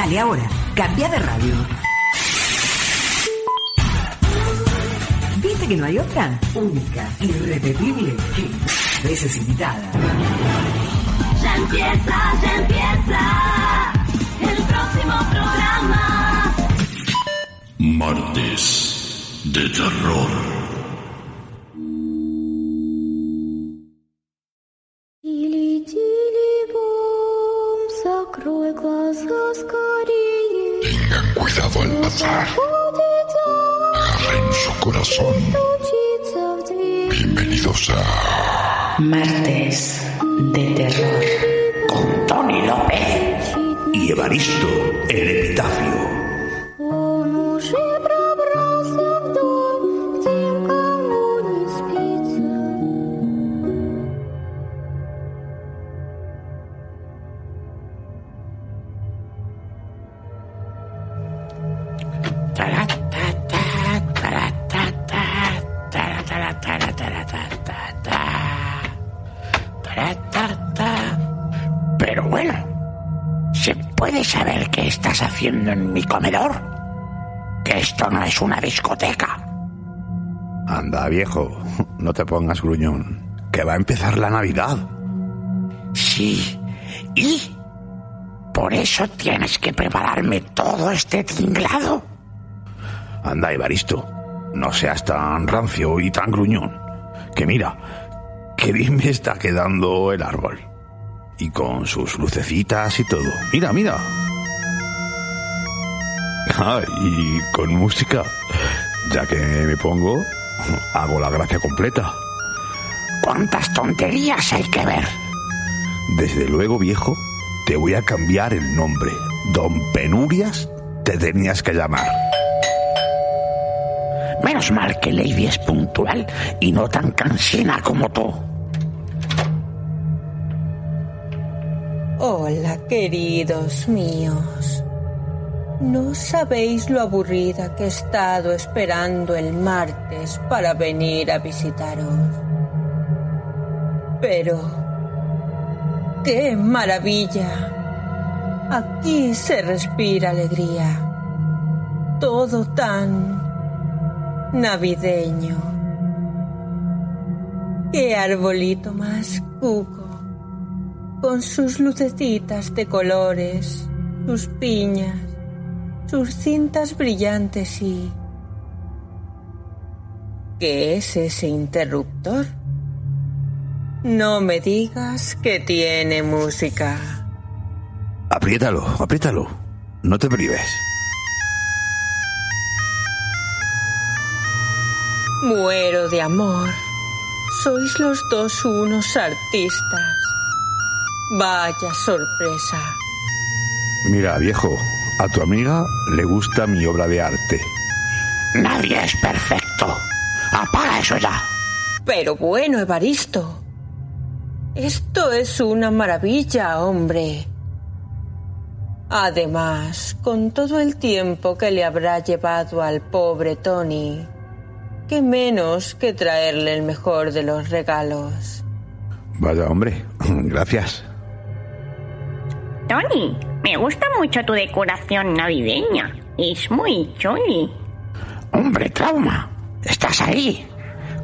Dale ahora, cambia de radio. ¿Viste que no hay otra? Única, irrepetible, veces invitada. Ya empieza el próximo programa. Martes de terror. Tengan cuidado al pasar. Agarren su corazón. Bienvenidos a Martes de terror con Tony López y Evaristo el Epitafio. Pero bueno, ¿se puede saber qué estás haciendo en mi comedor? Que esto no es una discoteca. Anda, viejo, no te pongas gruñón, que va a empezar la Navidad. Sí, y por eso tienes que prepararme todo este tinglado. Anda, Evaristo, no seas tan rancio y tan gruñón. Que mira, que bien me está quedando el árbol. Y con sus lucecitas y todo. Mira, mira. Ah, y con música. Ya que me pongo, hago la gracia completa. ¿Cuántas tonterías hay que ver? Desde luego, viejo, te voy a cambiar el nombre. Don Penurias te tenías que llamar. Menos mal que Lady es puntual y no tan cansina como tú. Hola, queridos míos. No sabéis lo aburrida que he estado esperando el martes para venir a visitaros. Pero ¡qué maravilla! Aquí se respira alegría. Todo tan navideño. ¡Qué arbolito más cuco! Con sus lucecitas de colores, sus piñas, sus cintas brillantes y... ¿qué es ese interruptor? No me digas que tiene música. Apriétalo, apriétalo. No te prives. Muero de amor. Sois los dos unos artistas. Vaya sorpresa. Mira, viejo, a tu amiga le gusta mi obra de arte. Nadie es perfecto. Apaga eso ya. Pero bueno, Evaristo, esto es una maravilla, hombre. Además, con todo el tiempo que le habrá llevado al pobre Tony, qué menos que traerle el mejor de los regalos. Vaya, hombre, gracias. Tony, me gusta mucho tu decoración navideña. Es muy chuli. Hombre, Trauma, ¿estás ahí?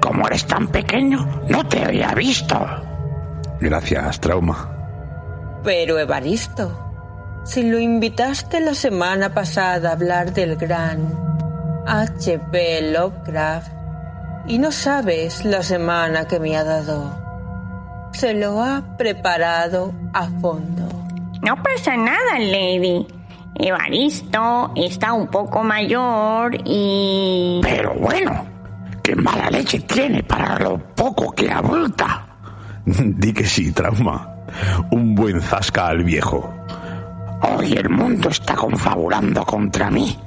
Como eres tan pequeño, no te había visto. Gracias, Trauma. Pero, Evaristo, si lo invitaste la semana pasada a hablar del gran H.P. Lovecraft y no sabes la semana que me ha dado, se lo ha preparado a fondo. No pasa nada, Lady. Evaristo está un poco mayor y... Pero bueno, qué mala leche tiene para lo poco que abulta. Di que sí, Trauma. Un buen zasca al viejo. Hoy el mundo está confabulando contra mí.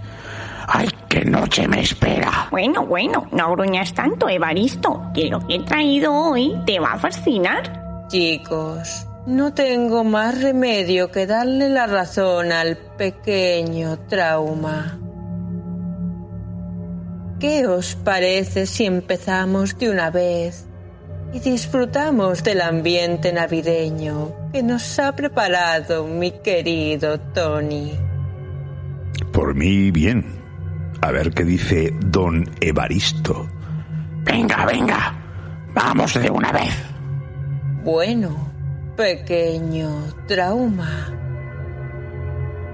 ¡Ay, qué noche me espera! Bueno, no gruñas tanto, Evaristo, que lo que he traído hoy te va a fascinar. Chicos, no tengo más remedio que darle la razón al pequeño Trauma. ¿Qué os parece si empezamos de una vez y disfrutamos del ambiente navideño que nos ha preparado mi querido Tony? Por mí, bien. A ver qué dice don Evaristo. Venga, venga. Vamos de una vez. Bueno, pequeño trauma.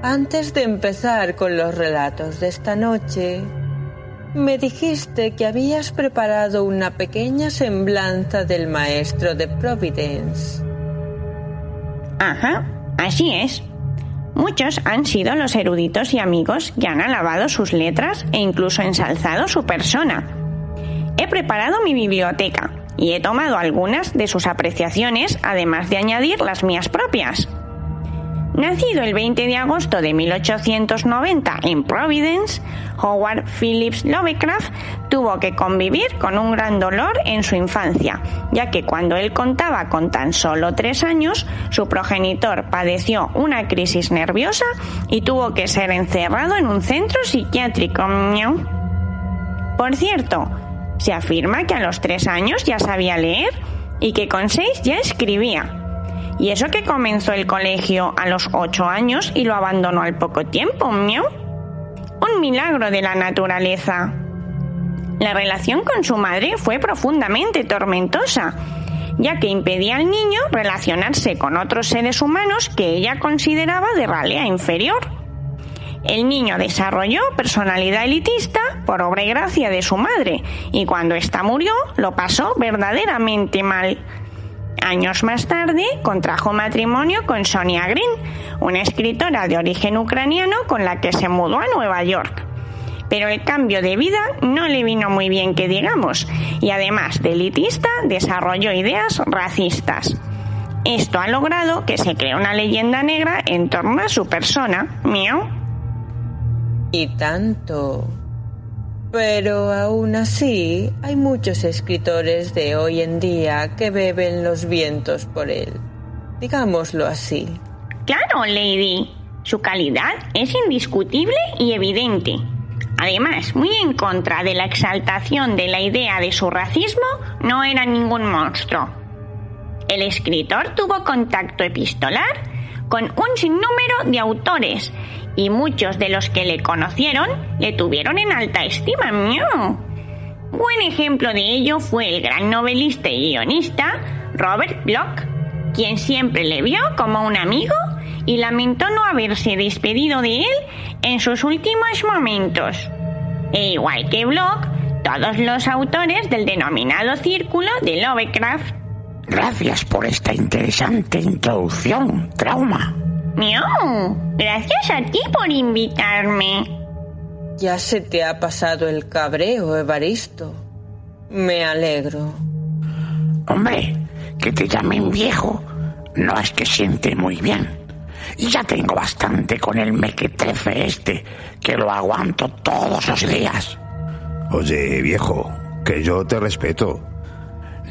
Antes de empezar con los relatos de esta noche, me dijiste que habías preparado una pequeña semblanza del maestro de Providence. Ajá, así es. Muchos han sido los eruditos y amigos que han alabado sus letras e incluso ensalzado su persona. He preparado mi biblioteca y he tomado algunas de sus apreciaciones, además de añadir las mías propias. Nacido el 20 de agosto de 1890 en Providence, Howard Phillips Lovecraft tuvo que convivir con un gran dolor en su infancia, ya que cuando él contaba con tan solo 3 años, su progenitor padeció una crisis nerviosa y tuvo que ser encerrado en un centro psiquiátrico. Por cierto, se afirma que a los 3 años ya sabía leer y que con 6 ya escribía. Y eso que comenzó el colegio a los 8 años y lo abandonó al poco tiempo, Un milagro de la naturaleza. La relación con su madre fue profundamente tormentosa, ya que impedía al niño relacionarse con otros seres humanos que ella consideraba de ralea inferior. El niño desarrolló personalidad elitista por obra y gracia de su madre, y cuando ésta murió lo pasó verdaderamente mal. Años más tarde contrajo matrimonio con Sonia Green, una escritora de origen ucraniano con la que se mudó a Nueva York. Pero el cambio de vida no le vino muy bien, que digamos, y además de elitista desarrolló ideas racistas. Esto ha logrado que se cree una leyenda negra en torno a su persona. Y tanto. Pero aún así, hay muchos escritores de hoy en día que beben los vientos por él. Digámoslo así. Claro, Lady. Su calidad es indiscutible y evidente. Además, muy en contra de la exaltación de la idea de su racismo, no era ningún monstruo. El escritor tuvo contacto epistolar con un sinnúmero de autores y muchos de los que le conocieron le tuvieron en alta estima. Buen ejemplo de ello fue el gran novelista y guionista Robert Bloch, quien siempre le vio como un amigo y lamentó no haberse despedido de él en sus últimos momentos. E igual que Bloch, todos los autores del denominado Círculo de Lovecraft. Gracias por esta interesante introducción, Trauma. Gracias a ti por invitarme. Ya se te ha pasado el cabreo, Evaristo. Me alegro. Hombre, que te llamen viejo no es que siente muy bien. Y ya tengo bastante con el mequetrefe este, que lo aguanto todos los días. Oye, viejo, que yo te respeto.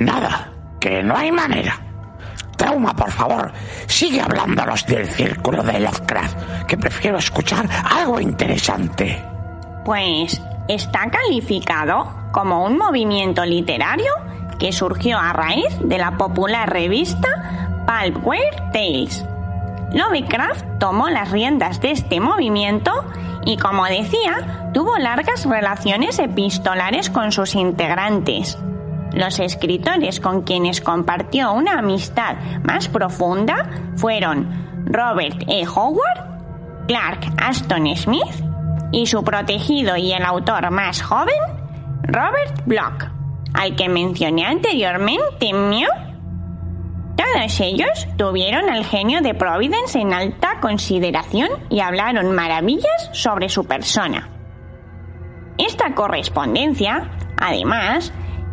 Nada, que no hay manera. Trauma, por favor, sigue hablándonos del Círculo de Lovecraft, que prefiero escuchar algo interesante. Pues está calificado como un movimiento literario que surgió a raíz de la popular revista Pulpware Tales. Lovecraft tomó las riendas de este movimiento y, como decía, tuvo largas relaciones epistolares con sus integrantes. Los escritores con quienes compartió una amistad más profunda fueron Robert E. Howard, Clark Ashton Smith y su protegido y el autor más joven, Robert Bloch, al que mencioné anteriormente. Todos ellos tuvieron al genio de Providence en alta consideración y hablaron maravillas sobre su persona. Esta correspondencia, además,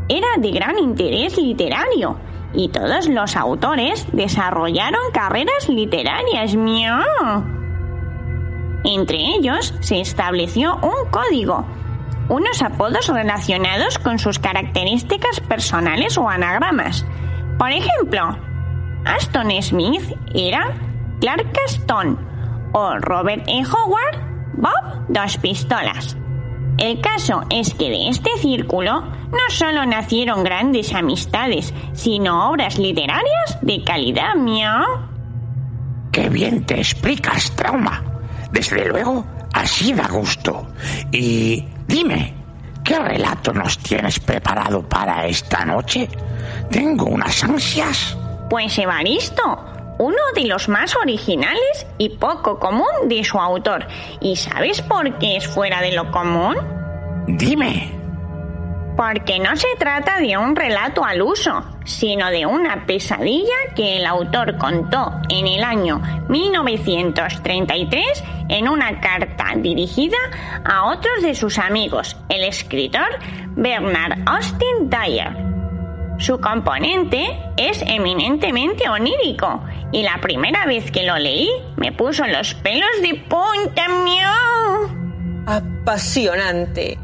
era de gran interés literario y todos los autores desarrollaron carreras literarias. Entre ellos se estableció un código, unos apodos relacionados con sus características personales o anagramas. Por ejemplo, Ashton Smith era Clark Ashton o Robert E. Howard, Bob Dos Pistolas. El caso es que de este círculo no solo nacieron grandes amistades, sino obras literarias de calidad. ¡Qué bien te explicas, Trauma! Desde luego, así da gusto. Y dime, ¿qué relato nos tienes preparado para esta noche? Tengo unas ansias. Pues Evaristo, uno de los más originales y poco común de su autor. ¿Y sabes por qué es fuera de lo común? Dime. Porque no se trata de un relato al uso, sino de una pesadilla que el autor contó en el año 1933 en una carta dirigida a otros de sus amigos, el escritor Bernard Austin Dyer. Su componente es eminentemente onírico y la primera vez que lo leí me puso los pelos de punta. ¡Miau! Apasionante.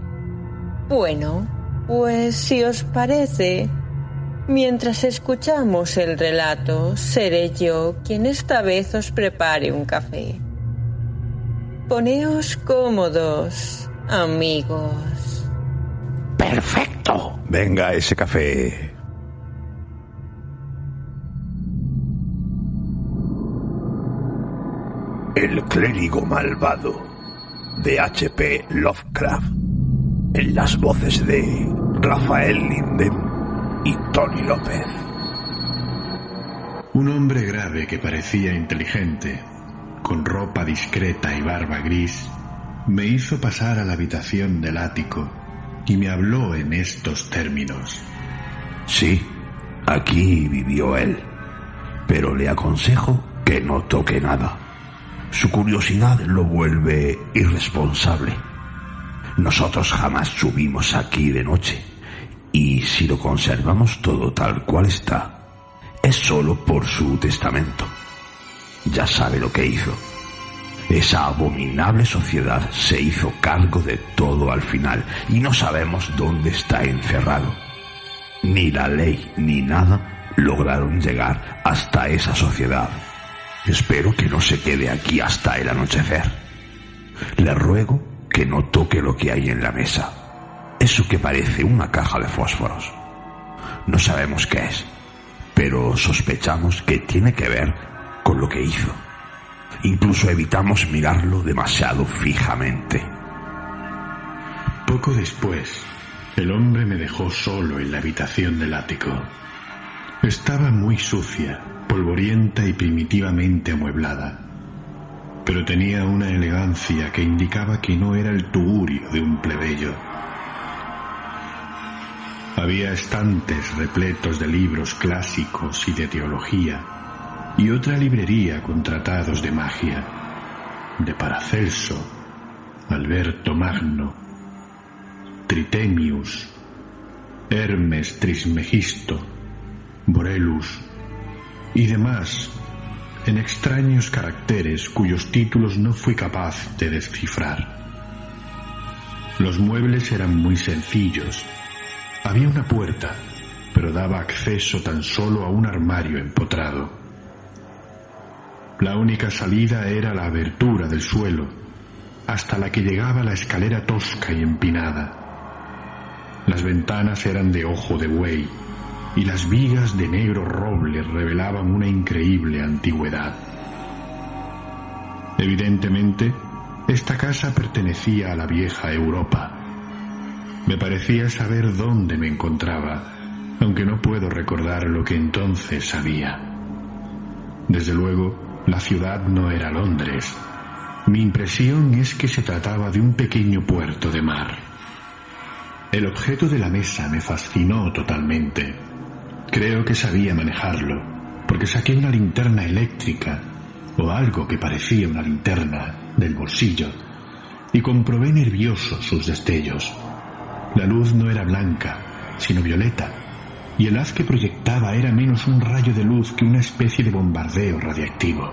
Bueno, pues si os parece, mientras escuchamos el relato, seré yo quien esta vez os prepare un café. Poneos cómodos, amigos. Perfecto. Venga ese café. El clérigo malvado de H.P. Lovecraft, en las voces de Rafael Linden y Tony López. Un hombre grave que parecía inteligente, con ropa discreta y barba gris, me hizo pasar a la habitación del ático y me habló en estos términos. Sí, aquí vivió él, pero le aconsejo que no toque nada. Su curiosidad lo vuelve irresponsable. Nosotros jamás subimos aquí de noche, y si lo conservamos todo tal cual está, es solo por su testamento. Ya sabe lo que hizo. Esa abominable sociedad se hizo cargo de todo al final, y no sabemos dónde está encerrado. Ni la ley ni nada lograron llegar hasta esa sociedad. Espero que no se quede aquí hasta el anochecer. Le ruego que no toque lo que hay en la mesa. Eso que parece una caja de fósforos. No sabemos qué es, pero sospechamos que tiene que ver con lo que hizo. Incluso evitamos mirarlo demasiado fijamente. Poco después, el hombre me dejó solo en la habitación del ático. Estaba muy sucia, polvorienta y primitivamente amueblada, pero tenía una elegancia que indicaba que no era el tugurio de un plebeyo. Había estantes repletos de libros clásicos y de teología, y otra librería con tratados de magia, de Paracelso, Alberto Magno, Tritemius, Hermes Trismegisto, Borellus y demás, en extraños caracteres cuyos títulos no fui capaz de descifrar. Los muebles eran muy sencillos. Había una puerta, pero daba acceso tan solo a un armario empotrado. La única salida era la abertura del suelo, hasta la que llegaba la escalera tosca y empinada. Las ventanas eran de ojo de buey, y las vigas de negro roble revelaban una increíble antigüedad. Evidentemente, esta casa pertenecía a la vieja Europa. Me parecía saber dónde me encontraba, aunque no puedo recordar lo que entonces sabía. Desde luego, la ciudad no era Londres. Mi impresión es que se trataba de un pequeño puerto de mar. El objeto de la mesa me fascinó totalmente. Creo que sabía manejarlo, porque saqué una linterna eléctrica, o algo que parecía una linterna, del bolsillo, y comprobé nervioso sus destellos. La luz no era blanca, sino violeta, y el haz que proyectaba era menos un rayo de luz que una especie de bombardeo radiactivo.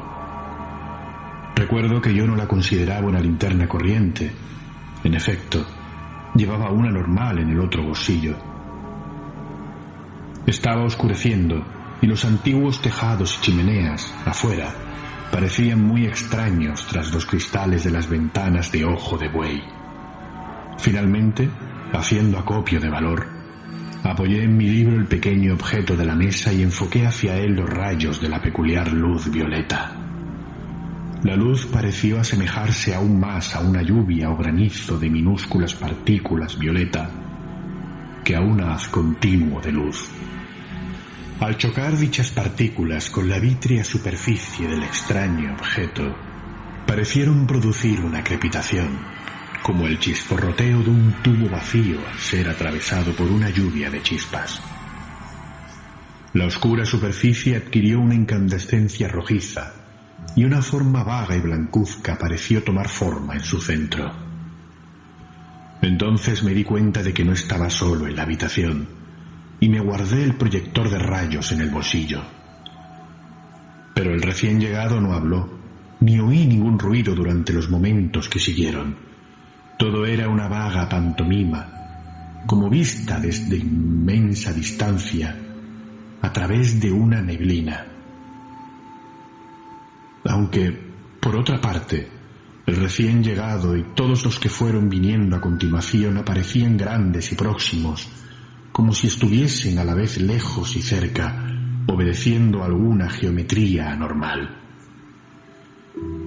Recuerdo que yo no la consideraba una linterna corriente. En efecto, llevaba una normal en el otro bolsillo. Estaba oscureciendo, y los antiguos tejados y chimeneas, afuera, parecían muy extraños tras los cristales de las ventanas de ojo de buey. Finalmente, haciendo acopio de valor, apoyé en mi libro el pequeño objeto de la mesa y enfoqué hacia él los rayos de la peculiar luz violeta. La luz pareció asemejarse aún más a una lluvia o granizo de minúsculas partículas violeta que a un haz continuo de luz. Al chocar dichas partículas con la vítrea superficie del extraño objeto, parecieron producir una crepitación, como el chisporroteo de un tubo vacío al ser atravesado por una lluvia de chispas. La oscura superficie adquirió una incandescencia rojiza y una forma vaga y blancuzca pareció tomar forma en su centro. Entonces me di cuenta de que no estaba solo en la habitación y me guardé el proyector de rayos en el bolsillo. Pero el recién llegado no habló, ni oí ningún ruido durante los momentos que siguieron. Todo era una vaga pantomima, como vista desde inmensa distancia a través de una neblina. Aunque, por otra parte, el recién llegado y todos los que fueron viniendo a continuación aparecían grandes y próximos, como si estuviesen a la vez lejos y cerca, obedeciendo a alguna geometría anormal.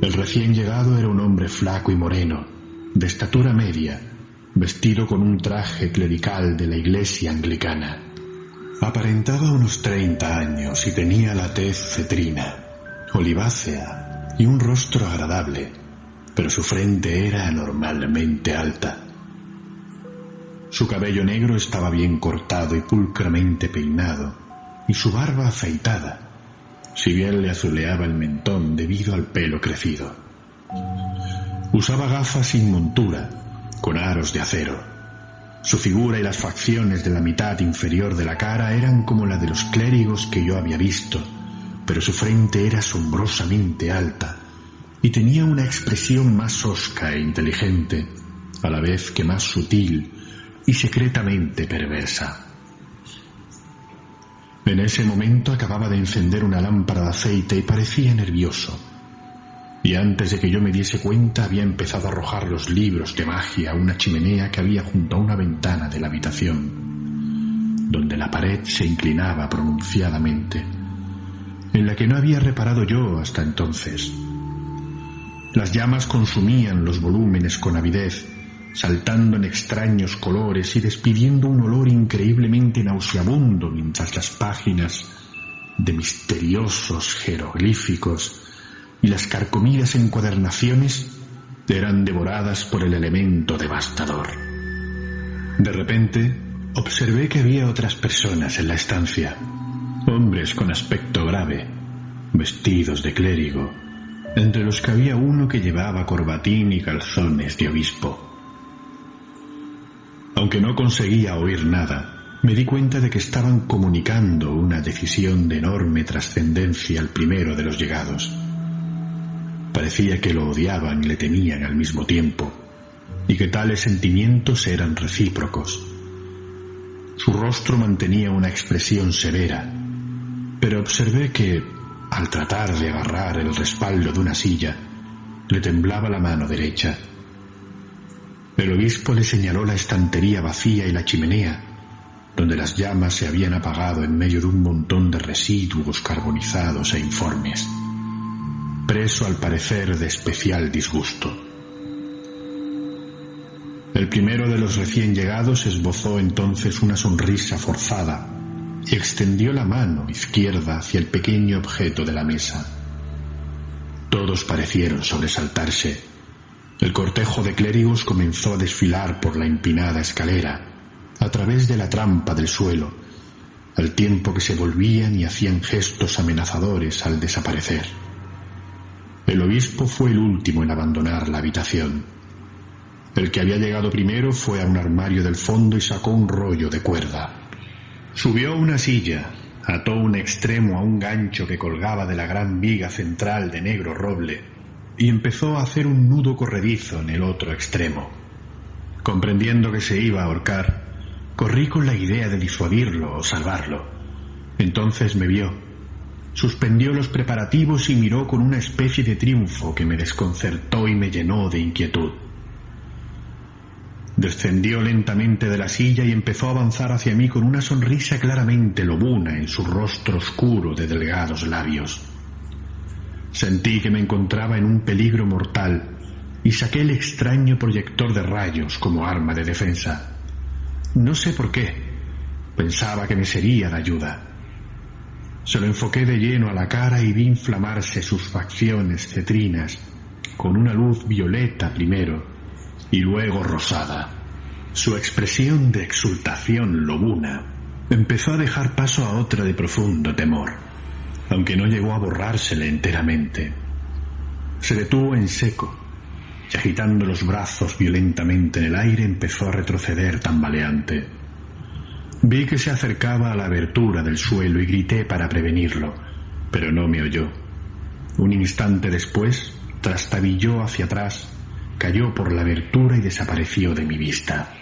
El recién llegado era un hombre flaco y moreno, de estatura media, vestido con un traje clerical de la iglesia anglicana. Aparentaba unos 30 años y tenía la tez cetrina, olivácea y un rostro agradable, pero su frente era anormalmente alta. Su cabello negro estaba bien cortado y pulcramente peinado, y su barba afeitada, si bien le azuleaba el mentón debido al pelo crecido. Usaba gafas sin montura, con aros de acero. Su figura y las facciones de la mitad inferior de la cara eran como la de los clérigos que yo había visto, pero su frente era asombrosamente alta y tenía una expresión más hosca e inteligente, a la vez que más sutil y secretamente perversa. En ese momento acababa de encender una lámpara de aceite y parecía nervioso. Y antes de que yo me diese cuenta había empezado a arrojar los libros de magia a una chimenea que había junto a una ventana de la habitación, donde la pared se inclinaba pronunciadamente, en la que no había reparado yo hasta entonces. Las llamas consumían los volúmenes con avidez, saltando en extraños colores y despidiendo un olor increíblemente nauseabundo mientras las páginas de misteriosos jeroglíficos y las carcomidas encuadernaciones eran devoradas por el elemento devastador. De repente, observé que había otras personas en la estancia, hombres con aspecto grave, vestidos de clérigo, entre los que había uno que llevaba corbatín y calzones de obispo. Aunque no conseguía oír nada, me di cuenta de que estaban comunicando una decisión de enorme trascendencia al primero de los llegados. Parecía que lo odiaban y le temían al mismo tiempo, y que tales sentimientos eran recíprocos. Su rostro mantenía una expresión severa, pero observé que, al tratar de agarrar el respaldo de una silla, le temblaba la mano derecha. El obispo le señaló la estantería vacía y la chimenea, donde las llamas se habían apagado en medio de un montón de residuos carbonizados e informes, preso al parecer de especial disgusto. El primero de los recién llegados esbozó entonces una sonrisa forzada y extendió la mano izquierda hacia el pequeño objeto de la mesa. Todos parecieron sobresaltarse. El cortejo de clérigos comenzó a desfilar por la empinada escalera, a través de la trampa del suelo, al tiempo que se volvían y hacían gestos amenazadores al desaparecer. El obispo fue el último en abandonar la habitación. El que había llegado primero fue a un armario del fondo y sacó un rollo de cuerda. Subió a una silla, ató un extremo a un gancho que colgaba de la gran viga central de negro roble y empezó a hacer un nudo corredizo en el otro extremo. Comprendiendo que se iba a ahorcar, corrí con la idea de disuadirlo o salvarlo. Entonces me vio, suspendió los preparativos y miró con una especie de triunfo que me desconcertó y me llenó de inquietud. Descendió lentamente de la silla y empezó a avanzar hacia mí con una sonrisa claramente lobuna en su rostro oscuro de delgados labios. Sentí que me encontraba en un peligro mortal y saqué el extraño proyector de rayos como arma de defensa. No sé por qué. Pensaba que me sería de ayuda. Se lo enfoqué de lleno a la cara y vi inflamarse sus facciones cetrinas con una luz violeta primero y luego rosada. Su expresión de exultación lobuna empezó a dejar paso a otra de profundo temor, aunque no llegó a borrársele enteramente. Se detuvo en seco y agitando los brazos violentamente en el aire empezó a retroceder tambaleante. Vi que se acercaba a la abertura del suelo y grité para prevenirlo, pero no me oyó. Un instante después, trastabilló hacia atrás, cayó por la abertura y desapareció de mi vista.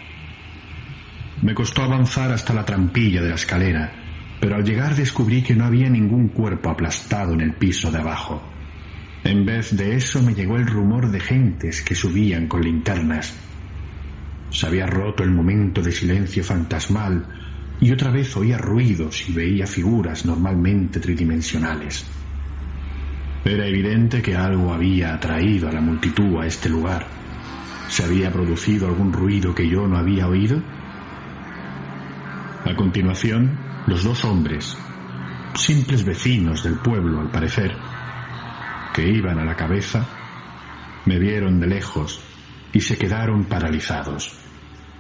Me costó avanzar hasta la trampilla de la escalera, pero al llegar descubrí que no había ningún cuerpo aplastado en el piso de abajo. En vez de eso me llegó el rumor de gentes que subían con linternas. Se había roto el momento de silencio fantasmal y otra vez oía ruidos y veía figuras normalmente tridimensionales. Era evidente que algo había atraído a la multitud a este lugar. ¿Se había producido algún ruido que yo no había oído? A continuación, los dos hombres, simples vecinos del pueblo al parecer, que iban a la cabeza, me vieron de lejos y se quedaron paralizados.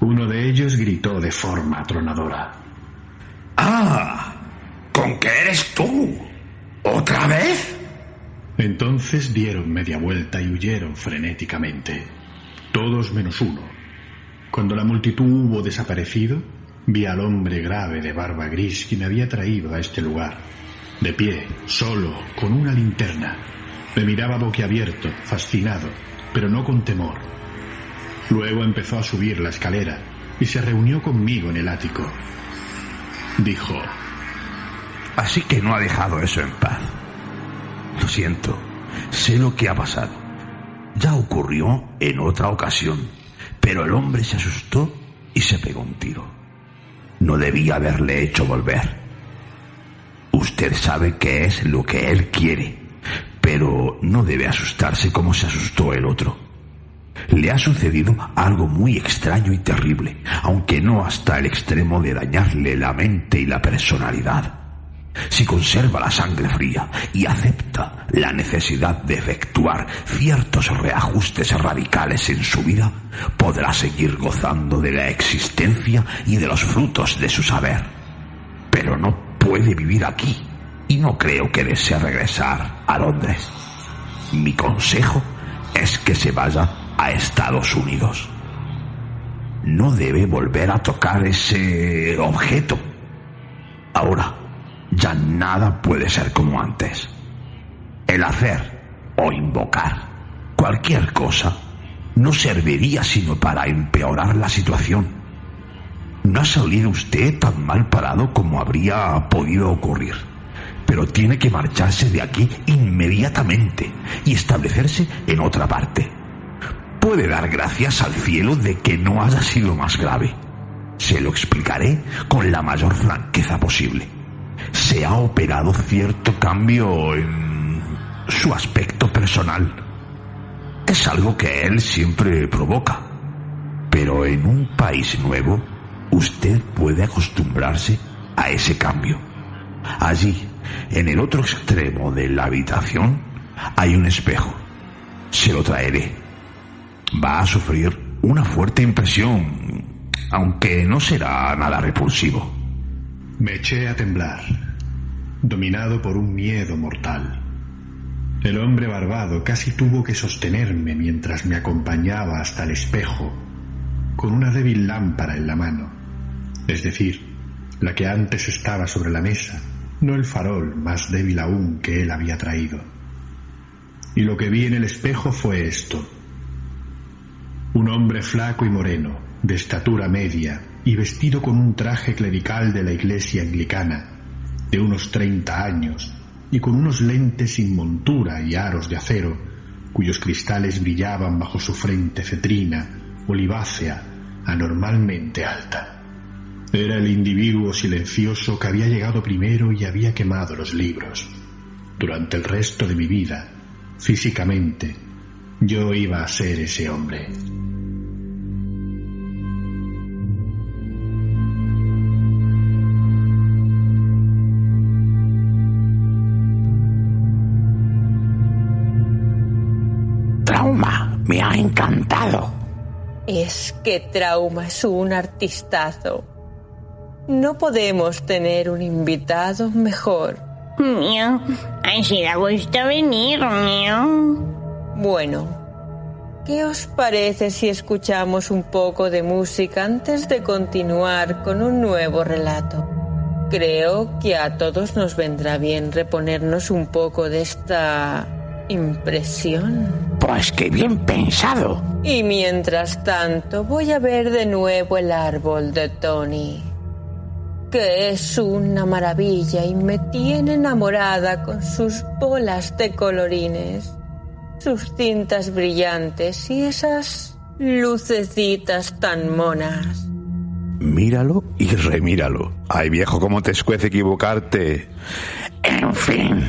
Uno de ellos gritó de forma atronadora: ¡Ah! ¿Con qué eres tú? ¿Otra vez? Entonces dieron media vuelta y huyeron frenéticamente, todos menos uno. Cuando la multitud hubo desaparecido, vi al hombre grave de barba gris que me había traído a este lugar, de pie, solo, con una linterna. Me miraba boquiabierto, fascinado, pero no con temor. Luego empezó a subir la escalera y se reunió conmigo en el ático. Dijo: Así que no ha dejado eso en paz. Lo siento, sé lo que ha pasado. Ya ocurrió en otra ocasión, pero el hombre se asustó y se pegó un tiro. No debía haberle hecho volver. Usted sabe qué es lo que él quiere, pero no debe asustarse como se asustó el otro. Le ha sucedido algo muy extraño y terrible, aunque no hasta el extremo de dañarle la mente y la personalidad. Si conserva la sangre fría y acepta la necesidad de efectuar ciertos reajustes radicales en su vida, podrá seguir gozando de la existencia y de los frutos de su saber. Pero no puede vivir aquí y no creo que desee regresar a Londres. Mi consejo es que se vaya a Estados Unidos. No debe volver a tocar ese objeto. Ahora ya nada puede ser como antes. El hacer o invocar cualquier cosa no serviría sino para empeorar la situación. No ha salido usted tan mal parado como habría podido ocurrir, pero tiene que marcharse de aquí inmediatamente y establecerse en otra parte. Puede dar gracias al cielo de que no haya sido más grave. Se lo explicaré con la mayor franqueza posible. Se ha operado cierto cambio en su aspecto personal. Es algo que él siempre provoca. Pero en un país nuevo, usted puede acostumbrarse a ese cambio. Allí, en el otro extremo de la habitación, hay un espejo. Se lo traeré. Va a sufrir una fuerte impresión, aunque no será nada repulsivo. Me eché a temblar, dominado por un miedo mortal. El hombre barbado casi tuvo que sostenerme mientras me acompañaba hasta el espejo, con una débil lámpara en la mano, es decir, la que antes estaba sobre la mesa, no el farol más débil aún que él había traído. Y lo que vi en el espejo fue esto: un hombre flaco y moreno, de estatura media y vestido con un traje clerical de la iglesia anglicana, de unos 30 años, y con unos lentes sin montura y aros de acero, cuyos cristales brillaban bajo su frente cetrina, olivácea, anormalmente alta. Era el individuo silencioso que había llegado primero y había quemado los libros. Durante el resto de mi vida físicamente, yo iba a ser ese hombre. Trauma, me ha encantado. Es que Trauma es un artistazo. No podemos tener un invitado mejor. Miau, así da gusto venir, miau. Bueno, ¿qué os parece si escuchamos un poco de música antes de continuar con un nuevo relato? Creo que a todos nos vendrá bien reponernos un poco de esta impresión. Pues qué bien pensado. Y mientras tanto voy a ver de nuevo el árbol de Tony, que es una maravilla y me tiene enamorada con sus bolas de colorines, sus cintas brillantes y esas lucecitas tan monas. Míralo y remíralo. Ay, viejo, cómo te escuece equivocarte. En fin.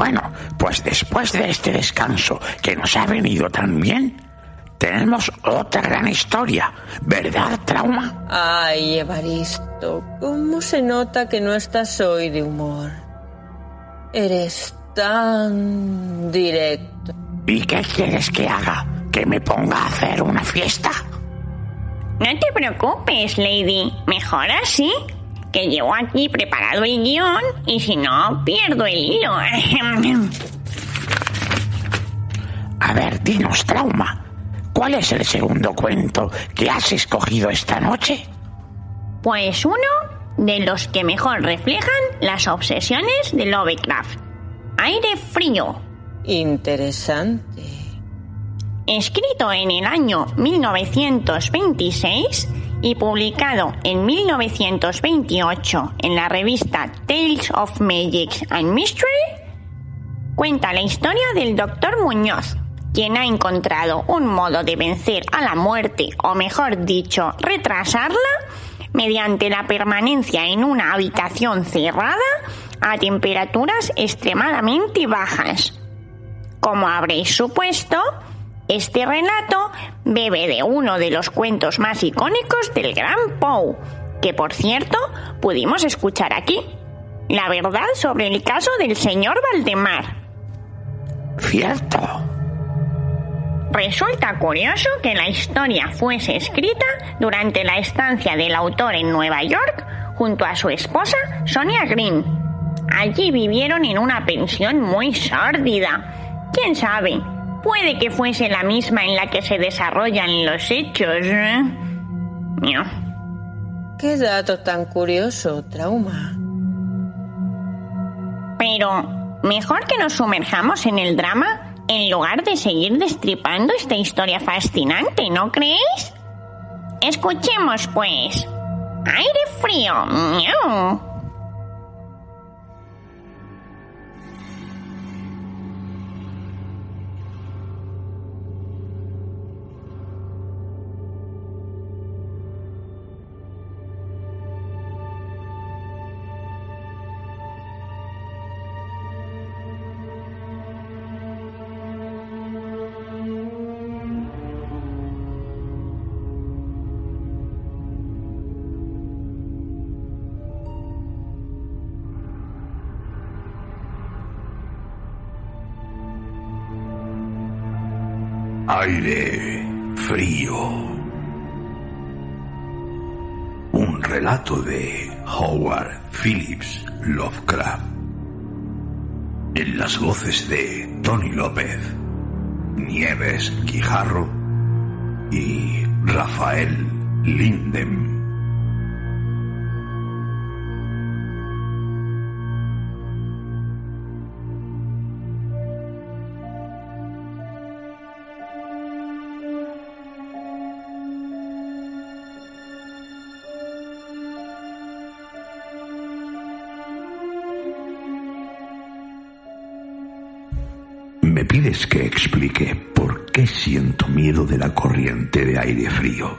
Bueno, pues después de este descanso que nos ha venido tan bien, tenemos otra gran historia, ¿verdad, Trauma? Ay, Evaristo, ¿cómo se nota que no estás hoy de humor? Eres tan directo. ¿Y qué quieres que haga? ¿Que me ponga a hacer una fiesta? No te preocupes, Lady. Mejor así, que llevo aquí preparado el guión y si no, pierdo el hilo. A ver, dinos, Trauma, ¿cuál es el segundo cuento que has escogido esta noche? Pues uno de los que mejor reflejan las obsesiones de Lovecraft. Aire frío. Interesante. Escrito en el año 1926 y publicado en 1928 en la revista Tales of Magic and Mystery, cuenta la historia del Dr. Muñoz, quien ha encontrado un modo de vencer a la muerte, o mejor dicho, retrasarla, mediante la permanencia en una habitación cerrada a temperaturas extremadamente bajas. Como habréis supuesto, este relato bebe de uno de los cuentos más icónicos del gran Poe, que por cierto pudimos escuchar aquí, La verdad sobre el caso del señor Valdemar. Cierto. Resulta curioso que la historia fuese escrita durante la estancia del autor en Nueva York junto a su esposa Sonia Green. Allí vivieron en una pensión muy sórdida. ¿Quién sabe? Puede que fuese la misma en la que se desarrollan los hechos. No. Qué dato tan curioso, Trauma. Pero mejor que nos sumerjamos en el drama en lugar de seguir destripando esta historia fascinante, ¿no creéis? Escuchemos, pues. Aire frío. ¡Miau! Aire frío. Un relato de Howard Phillips Lovecraft. En las voces de Tony López, Nieves Guijarro y Rafael Linden. Me pides que explique por qué siento miedo de la corriente de aire frío.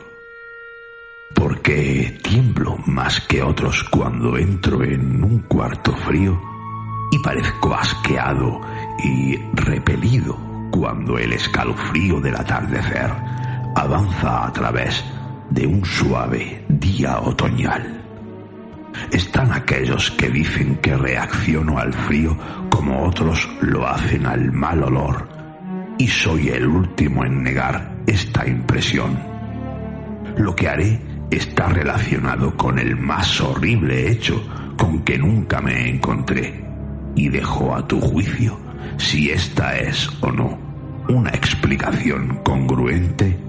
¿Por qué tiemblo más que otros cuando entro en un cuarto frío y parezco asqueado y repelido cuando el escalofrío del atardecer avanza a través de un suave día otoñal? Están aquellos que dicen que reacciono al frío como otros lo hacen al mal olor, y soy el último en negar esta impresión. Lo que haré está relacionado con el más horrible hecho con que nunca me encontré, y dejo a tu juicio si esta es o no una explicación congruente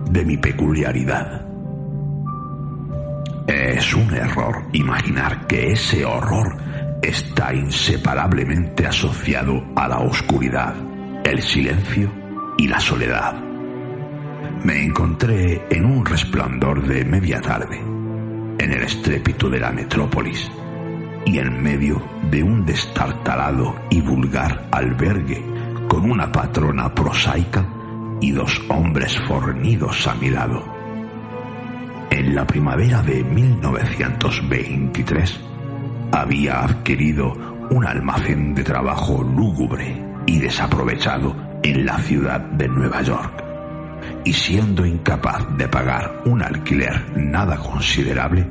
de mi peculiaridad. Es un error imaginar que ese horror está inseparablemente asociado a la oscuridad, el silencio y la soledad. Me encontré en un resplandor de media tarde, en el estrépito de la metrópolis, y en medio de un destartalado y vulgar albergue con una patrona prosaica y dos hombres fornidos a mi lado. En la primavera de 1923 había adquirido un almacén de trabajo lúgubre y desaprovechado en la ciudad de Nueva York, y siendo incapaz de pagar un alquiler nada considerable,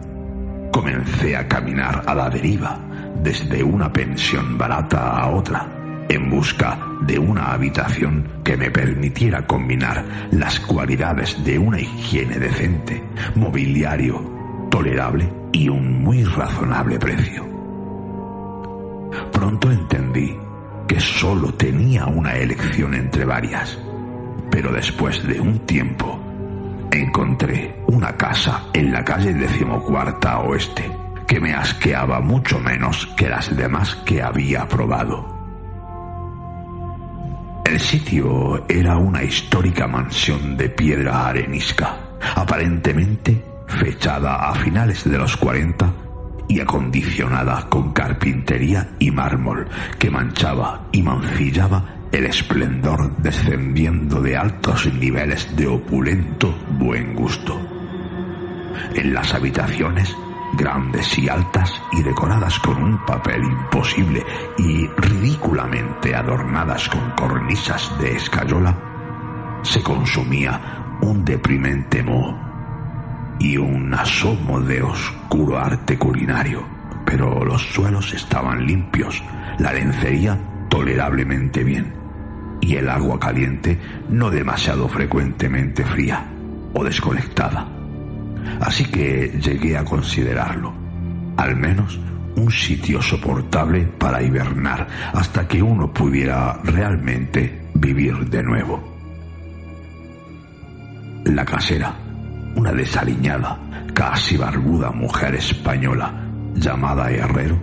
comencé a caminar a la deriva desde una pensión barata a otra, en busca de una habitación que me permitiera combinar las cualidades de una higiene decente, mobiliario tolerable y un muy razonable precio. Pronto entendí que solo tenía una elección entre varias, pero después de un tiempo encontré una casa en la calle 14ª Oeste que me asqueaba mucho menos que las demás que había probado. El sitio era una histórica mansión de piedra arenisca, aparentemente fechada a finales de los 40 y acondicionada con carpintería y mármol que manchaba y mancillaba el esplendor descendiendo de altos niveles de opulento buen gusto. En las habitaciones, grandes y altas y decoradas con un papel imposible y ridículamente adornadas con cornisas de escayola, se consumía un deprimente moho y un asomo de oscuro arte culinario, pero los suelos estaban limpios, la lencería tolerablemente bien y el agua caliente no demasiado frecuentemente fría o desconectada. Así que llegué a considerarlo, al menos, un sitio soportable para hibernar hasta que uno pudiera realmente vivir de nuevo. La casera, una desaliñada, casi barbuda mujer española llamada Herrero,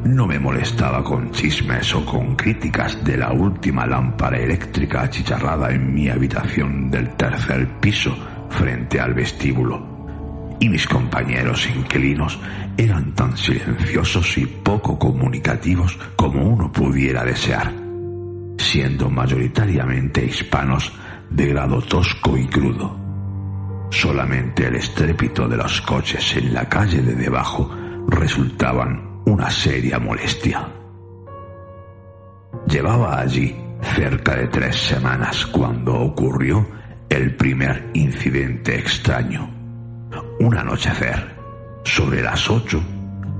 no me molestaba con chismes o con críticas de la última lámpara eléctrica achicharrada en mi habitación del tercer piso frente al vestíbulo. Y mis compañeros inquilinos eran tan silenciosos y poco comunicativos como uno pudiera desear, siendo mayoritariamente hispanos de grado tosco y crudo. Solamente el estrépito de los coches en la calle de debajo resultaban una seria molestia. Llevaba allí cerca de 3 semanas cuando ocurrió el primer incidente extraño. Un anochecer, sobre las 8,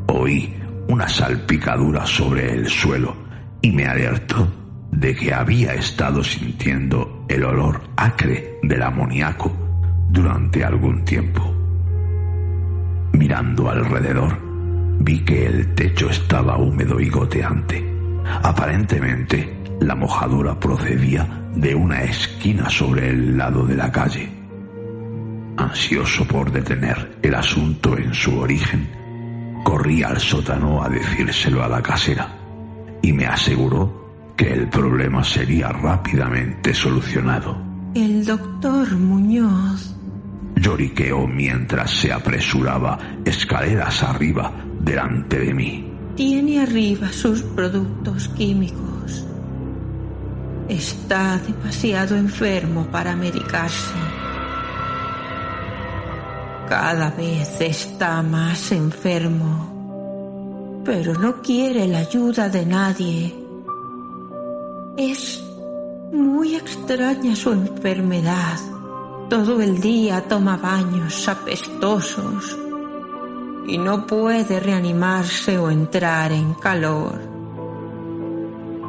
oí una salpicadura sobre el suelo y me alertó de que había estado sintiendo el olor acre del amoníaco durante algún tiempo. Mirando alrededor, vi que el techo estaba húmedo y goteante. Aparentemente, la mojadura procedía de una esquina sobre el lado de la calle. Ansioso por detener el asunto en su origen, corrí al sótano a decírselo a la casera y me aseguró que el problema sería rápidamente solucionado. El doctor Muñoz, lloriqueó mientras se apresuraba escaleras arriba delante de mí. Tiene arriba sus productos químicos. Está demasiado enfermo para medicarse. Cada vez está más enfermo, pero no quiere la ayuda de nadie. Es muy extraña su enfermedad. Todo el día toma baños apestosos y no puede reanimarse o entrar en calor.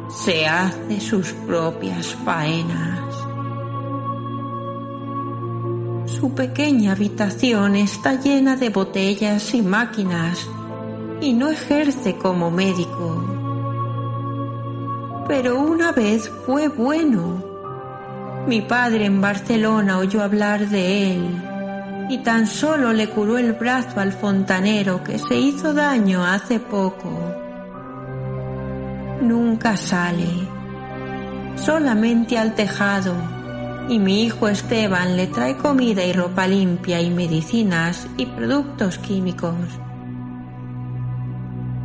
Se hace sus propias faenas. Su pequeña habitación está llena de botellas y máquinas y no ejerce como médico. Pero una vez fue bueno. Mi padre en Barcelona oyó hablar de él y tan solo le curó el brazo al fontanero que se hizo daño hace poco. Nunca sale, solamente al tejado, y mi hijo Esteban le trae comida y ropa limpia y medicinas y productos químicos.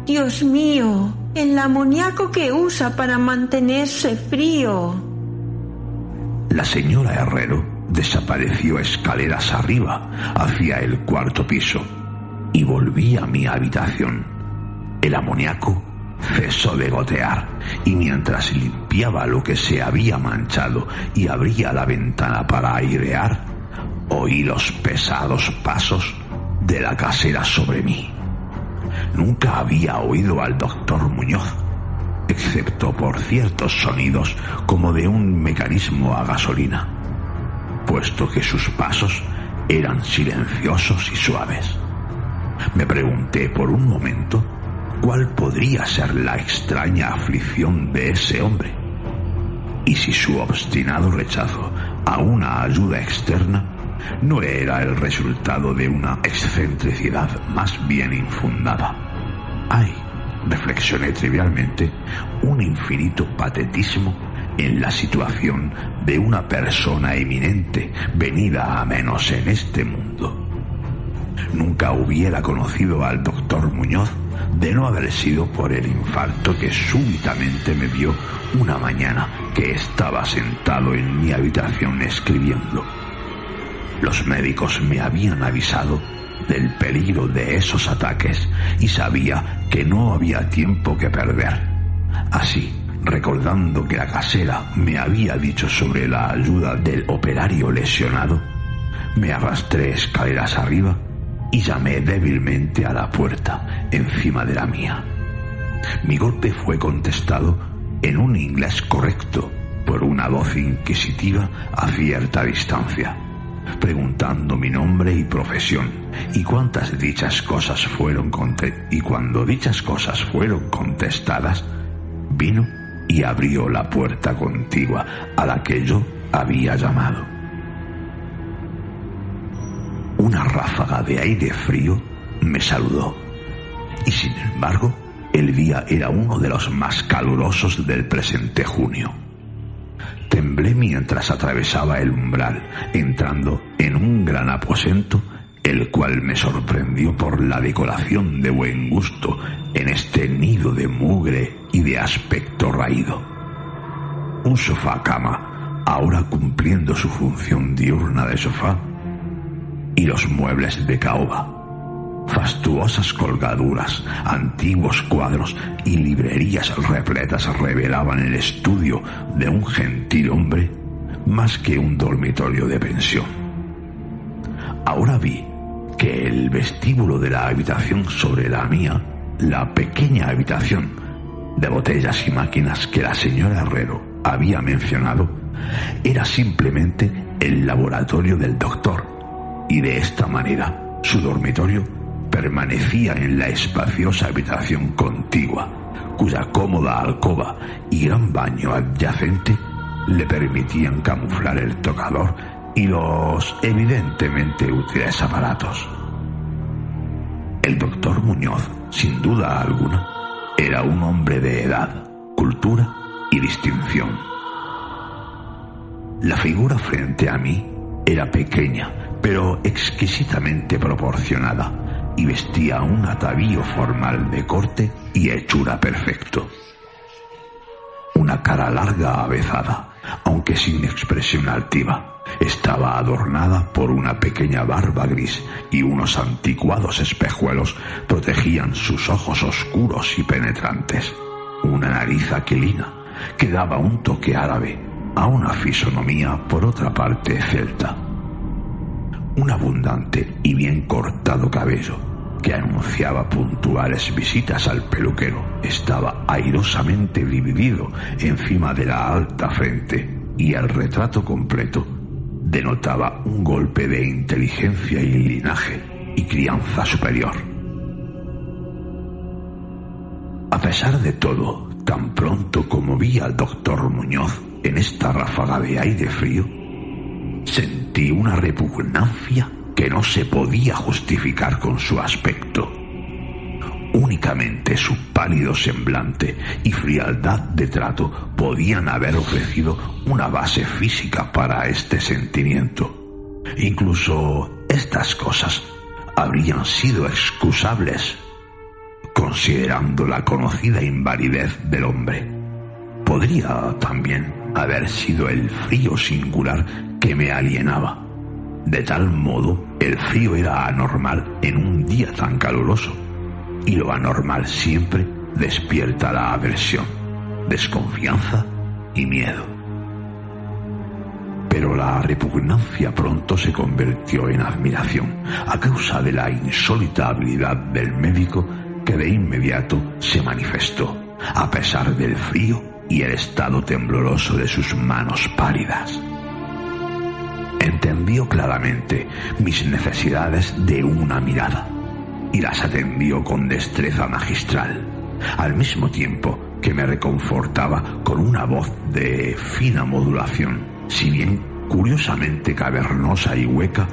Dios mío, el amoníaco que usa para mantenerse frío. La señora Herrero desapareció escaleras arriba, hacia el 4º piso, y volví a mi habitación. El amoníaco cesó de gotear, y mientras limpiaba lo que se había manchado y abría la ventana para airear, oí los pesados pasos de la casera sobre mí. Nunca había oído al doctor Muñoz, excepto por ciertos sonidos como de un mecanismo a gasolina, puesto que sus pasos eran silenciosos y suaves. Me pregunté por un momento cuál podría ser la extraña aflicción de ese hombre, y si su obstinado rechazo a una ayuda externa no era el resultado de una excentricidad más bien infundada. Hay, reflexioné trivialmente, un infinito patetismo en la situación de una persona eminente venida a menos en este mundo. Nunca hubiera conocido al doctor Muñoz de no haber sido por el infarto que súbitamente me dio una mañana que estaba sentado en mi habitación escribiendo. Los médicos me habían avisado del peligro de esos ataques y sabía que no había tiempo que perder. Así, recordando que la casera me había dicho sobre la ayuda del operario lesionado, me arrastré escaleras arriba y llamé débilmente a la puerta encima de la mía. Mi golpe fue contestado en un inglés correcto por una voz inquisitiva a cierta distancia, preguntando mi nombre y profesión y cuando dichas cosas fueron contestadas, vino y abrió la puerta contigua a la que yo había llamado. Una ráfaga de aire frío me saludó y, sin embargo, el día era uno de los más calurosos del presente junio. Temblé mientras atravesaba el umbral, entrando en un gran aposento, el cual me sorprendió por la decoración de buen gusto en este nido de mugre y de aspecto raído. Un sofá-cama, ahora cumpliendo su función diurna de sofá, y los muebles de caoba, fastuosas colgaduras, antiguos cuadros y librerías repletas revelaban el estudio de un gentil hombre más que un dormitorio de pensión. Ahora vi que el vestíbulo de la habitación sobre la mía, la pequeña habitación de botellas y máquinas que la señora Herrero había mencionado, era simplemente el laboratorio del doctor, y de esta manera su dormitorio permanecía en la espaciosa habitación contigua, cuya cómoda alcoba y gran baño adyacente le permitían camuflar el tocador y los evidentemente útiles aparatos. El doctor Muñoz, sin duda alguna, era un hombre de edad, cultura y distinción. La figura frente a mí era pequeña, pero exquisitamente proporcionada, y vestía un atavío formal de corte y hechura perfecto. Una cara larga avezada, aunque sin expresión altiva, estaba adornada por una pequeña barba gris y unos anticuados espejuelos protegían sus ojos oscuros y penetrantes. Una nariz aquilina que daba un toque árabe a una fisonomía por otra parte celta. Un abundante y bien cortado cabello que anunciaba puntuales visitas al peluquero estaba airosamente dividido encima de la alta frente, y el retrato completo denotaba un golpe de inteligencia y linaje y crianza superior. A pesar de todo, tan pronto como vi al doctor Muñoz en esta ráfaga de aire frío, sentí una repugnancia que no se podía justificar con su aspecto. Únicamente su pálido semblante y frialdad de trato podían haber ofrecido una base física para este sentimiento. Incluso estas cosas habrían sido excusables, considerando la conocida invalidez del hombre. Podría también haber sido el frío singular que me alienaba. De tal modo, el frío era anormal en un día tan caluroso, y lo anormal siempre despierta la aversión, desconfianza y miedo. Pero la repugnancia pronto se convirtió en admiración a causa de la insólita habilidad del médico que de inmediato se manifestó, a pesar del frío y el estado tembloroso de sus manos pálidas. Entendió claramente mis necesidades de una mirada y las atendió con destreza magistral, al mismo tiempo que me reconfortaba con una voz de fina modulación, si bien curiosamente cavernosa y hueca,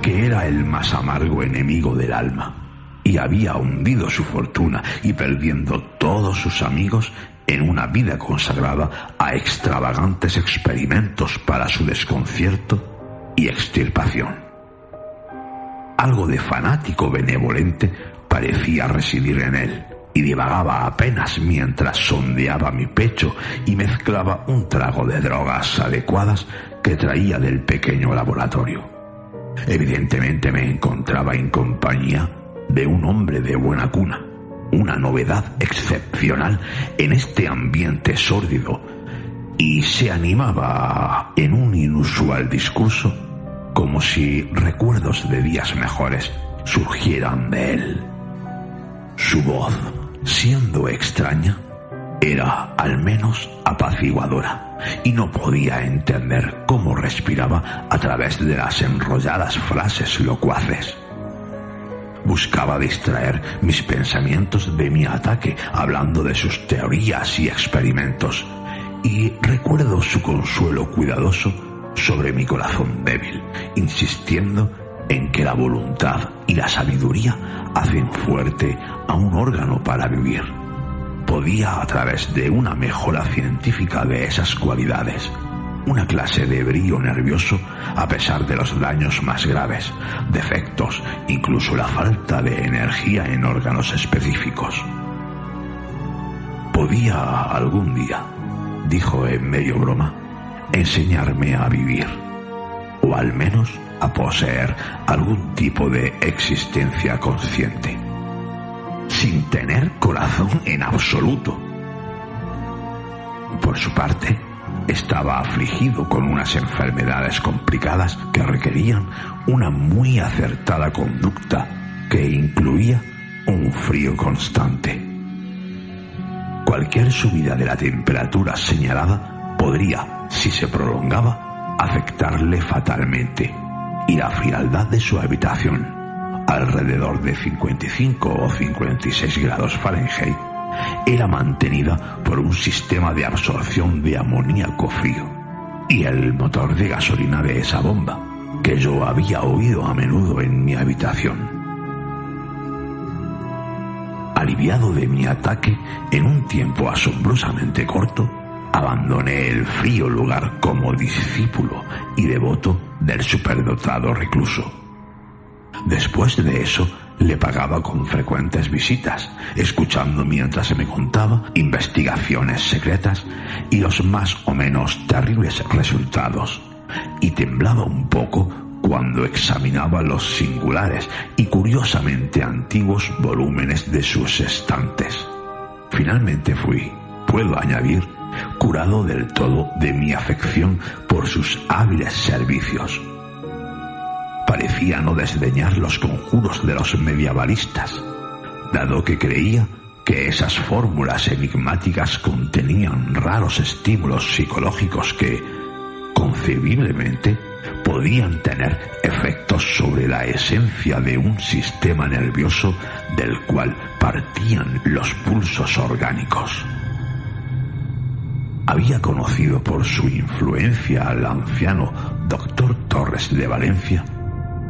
que era el más amargo enemigo del alma, y había hundido su fortuna y perdiendo todos sus amigos en una vida consagrada a extravagantes experimentos para su desconcierto y extirpación. Algo de fanático benevolente parecía residir en él, y divagaba apenas mientras sondeaba mi pecho y mezclaba un trago de drogas adecuadas que traía del pequeño laboratorio. Evidentemente me encontraba en compañía de un hombre de buena cuna, una novedad excepcional en este ambiente sórdido, y se animaba en un inusual discurso como si recuerdos de días mejores surgieran de él. Su voz, siendo extraña, era al menos apaciguadora, y no podía entender cómo respiraba a través de las enrolladas frases locuaces. Buscaba distraer mis pensamientos de mi ataque hablando de sus teorías y experimentos, y recuerdo su consuelo cuidadoso sobre mi corazón débil, insistiendo en que la voluntad y la sabiduría hacen fuerte a un órgano para vivir. Podía, a través de una mejora científica de esas cualidades, una clase de brío nervioso a pesar de los daños más graves, defectos, incluso la falta de energía en órganos específicos. Podía algún día, dijo en medio broma, enseñarme a vivir, o al menos a poseer algún tipo de existencia consciente, sin tener corazón en absoluto. Por su parte, estaba afligido con unas enfermedades complicadas que requerían una muy acertada conducta que incluía un frío constante. Cualquier subida de la temperatura señalada podría, si se prolongaba, afectarle fatalmente, y la frialdad de su habitación, alrededor de 55 o 56 grados Fahrenheit, era mantenida por un sistema de absorción de amoníaco frío, y el motor de gasolina de esa bomba, que yo había oído a menudo en mi habitación. Aliviado de mi ataque en un tiempo asombrosamente corto, abandoné el frío lugar como discípulo y devoto del superdotado recluso. Después de eso, le pagaba con frecuentes visitas, escuchando mientras me contaba investigaciones secretas y los más o menos terribles resultados, y temblaba un poco cuando examinaba los singulares y curiosamente antiguos volúmenes de sus estantes. Finalmente fui, puedo añadir, curado del todo de mi afección por sus hábiles servicios. Parecía no desdeñar los conjuros de los medievalistas, dado que creía que esas fórmulas enigmáticas contenían raros estímulos psicológicos que, concebiblemente, podían tener efectos sobre la esencia de un sistema nervioso del cual partían los pulsos orgánicos. Había conocido por su influencia al anciano Dr. Torres de Valencia,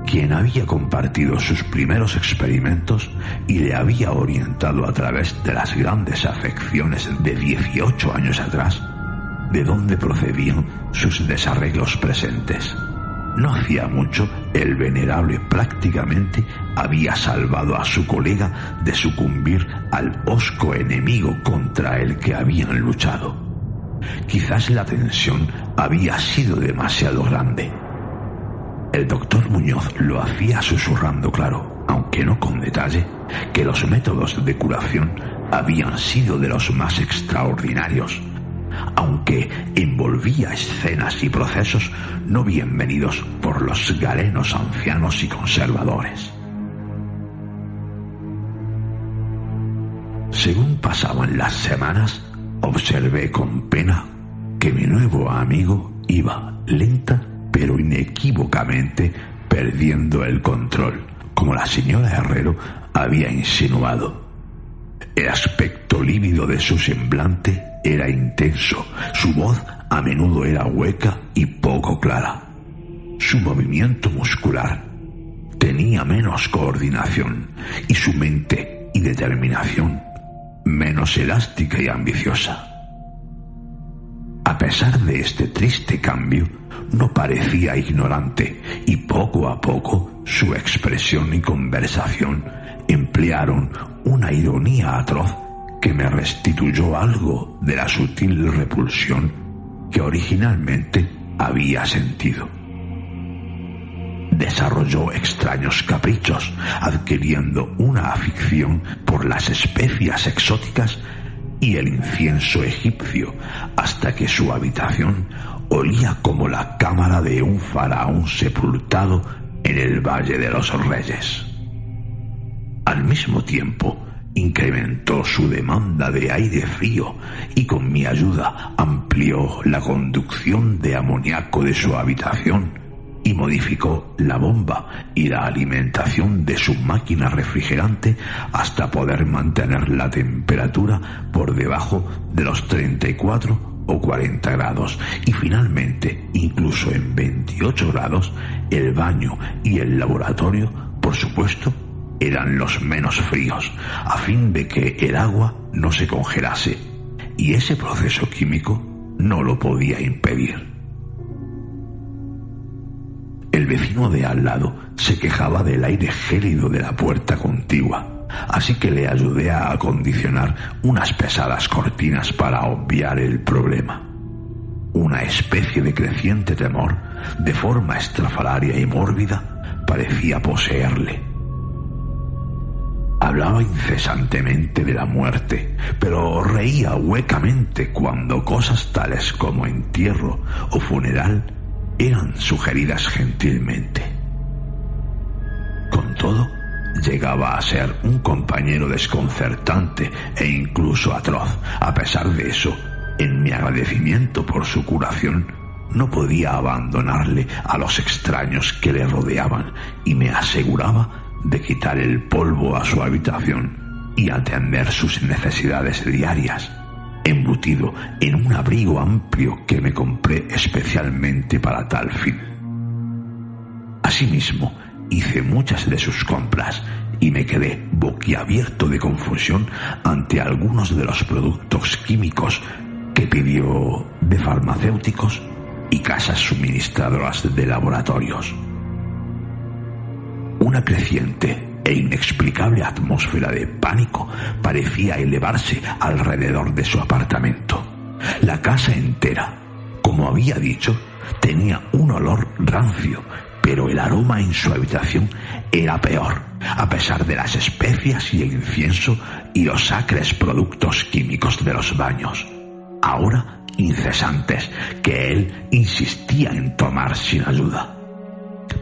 quien había compartido sus primeros experimentos y le había orientado a través de las grandes afecciones de 18 años atrás, de donde procedían sus desarreglos presentes. No hacía mucho, el venerable prácticamente había salvado a su colega de sucumbir al hosco enemigo contra el que habían luchado. Quizás la tensión había sido demasiado grande. El doctor Muñoz lo hacía susurrando claro, aunque no con detalle, que los métodos de curación habían sido de los más extraordinarios, aunque envolvía escenas y procesos no bienvenidos por los galenos ancianos y conservadores. Según pasaban las semanas, observé con pena que mi nuevo amigo iba lenta pero inequívocamente perdiendo el control, como la señora Herrero había insinuado. El aspecto lívido de su semblante era intenso, su voz a menudo era hueca y poco clara. Su movimiento muscular tenía menos coordinación y su mente y determinación menos elástica y ambiciosa. A pesar de este triste cambio, no parecía ignorante y poco a poco su expresión y conversación emplearon una ironía atroz que me restituyó algo de la sutil repulsión que originalmente había sentido. Desarrolló extraños caprichos, adquiriendo una afición por las especias exóticas y el incienso egipcio, hasta que su habitación olía como la cámara de un faraón sepultado en el Valle de los Reyes. Al mismo tiempo, incrementó su demanda de aire frío y con mi ayuda amplió la conducción de amoníaco de su habitación y modificó la bomba y la alimentación de su máquina refrigerante hasta poder mantener la temperatura por debajo de los 34 o 40 grados y finalmente, incluso en 28 grados, el baño y el laboratorio, por supuesto, eran los menos fríos, a fin de que el agua no se congelase, y ese proceso químico no lo podía impedir. El vecino de al lado se quejaba del aire gélido de la puerta contigua, así que le ayudé a acondicionar unas pesadas cortinas para obviar el problema. Una especie de creciente temor, de forma estrafalaria y mórbida, parecía poseerle. Hablaba incesantemente de la muerte, pero reía huecamente cuando cosas tales como entierro o funeral eran sugeridas gentilmente. Con todo, llegaba a ser un compañero desconcertante e incluso atroz. A pesar de eso, en mi agradecimiento por su curación, no podía abandonarle a los extraños que le rodeaban y me aseguraba de quitar el polvo a su habitación y atender sus necesidades diarias, embutido en un abrigo amplio que me compré especialmente para tal fin. Asimismo, hice muchas de sus compras y me quedé boquiabierto de confusión ante algunos de los productos químicos que pidió de farmacéuticos y casas suministradoras de laboratorios. Una creciente e inexplicable atmósfera de pánico parecía elevarse alrededor de su apartamento. La casa entera, como había dicho, tenía un olor rancio, pero el aroma en su habitación era peor, a pesar de las especias y el incienso y los acres productos químicos de los baños, ahora incesantes, que él insistía en tomar sin ayuda.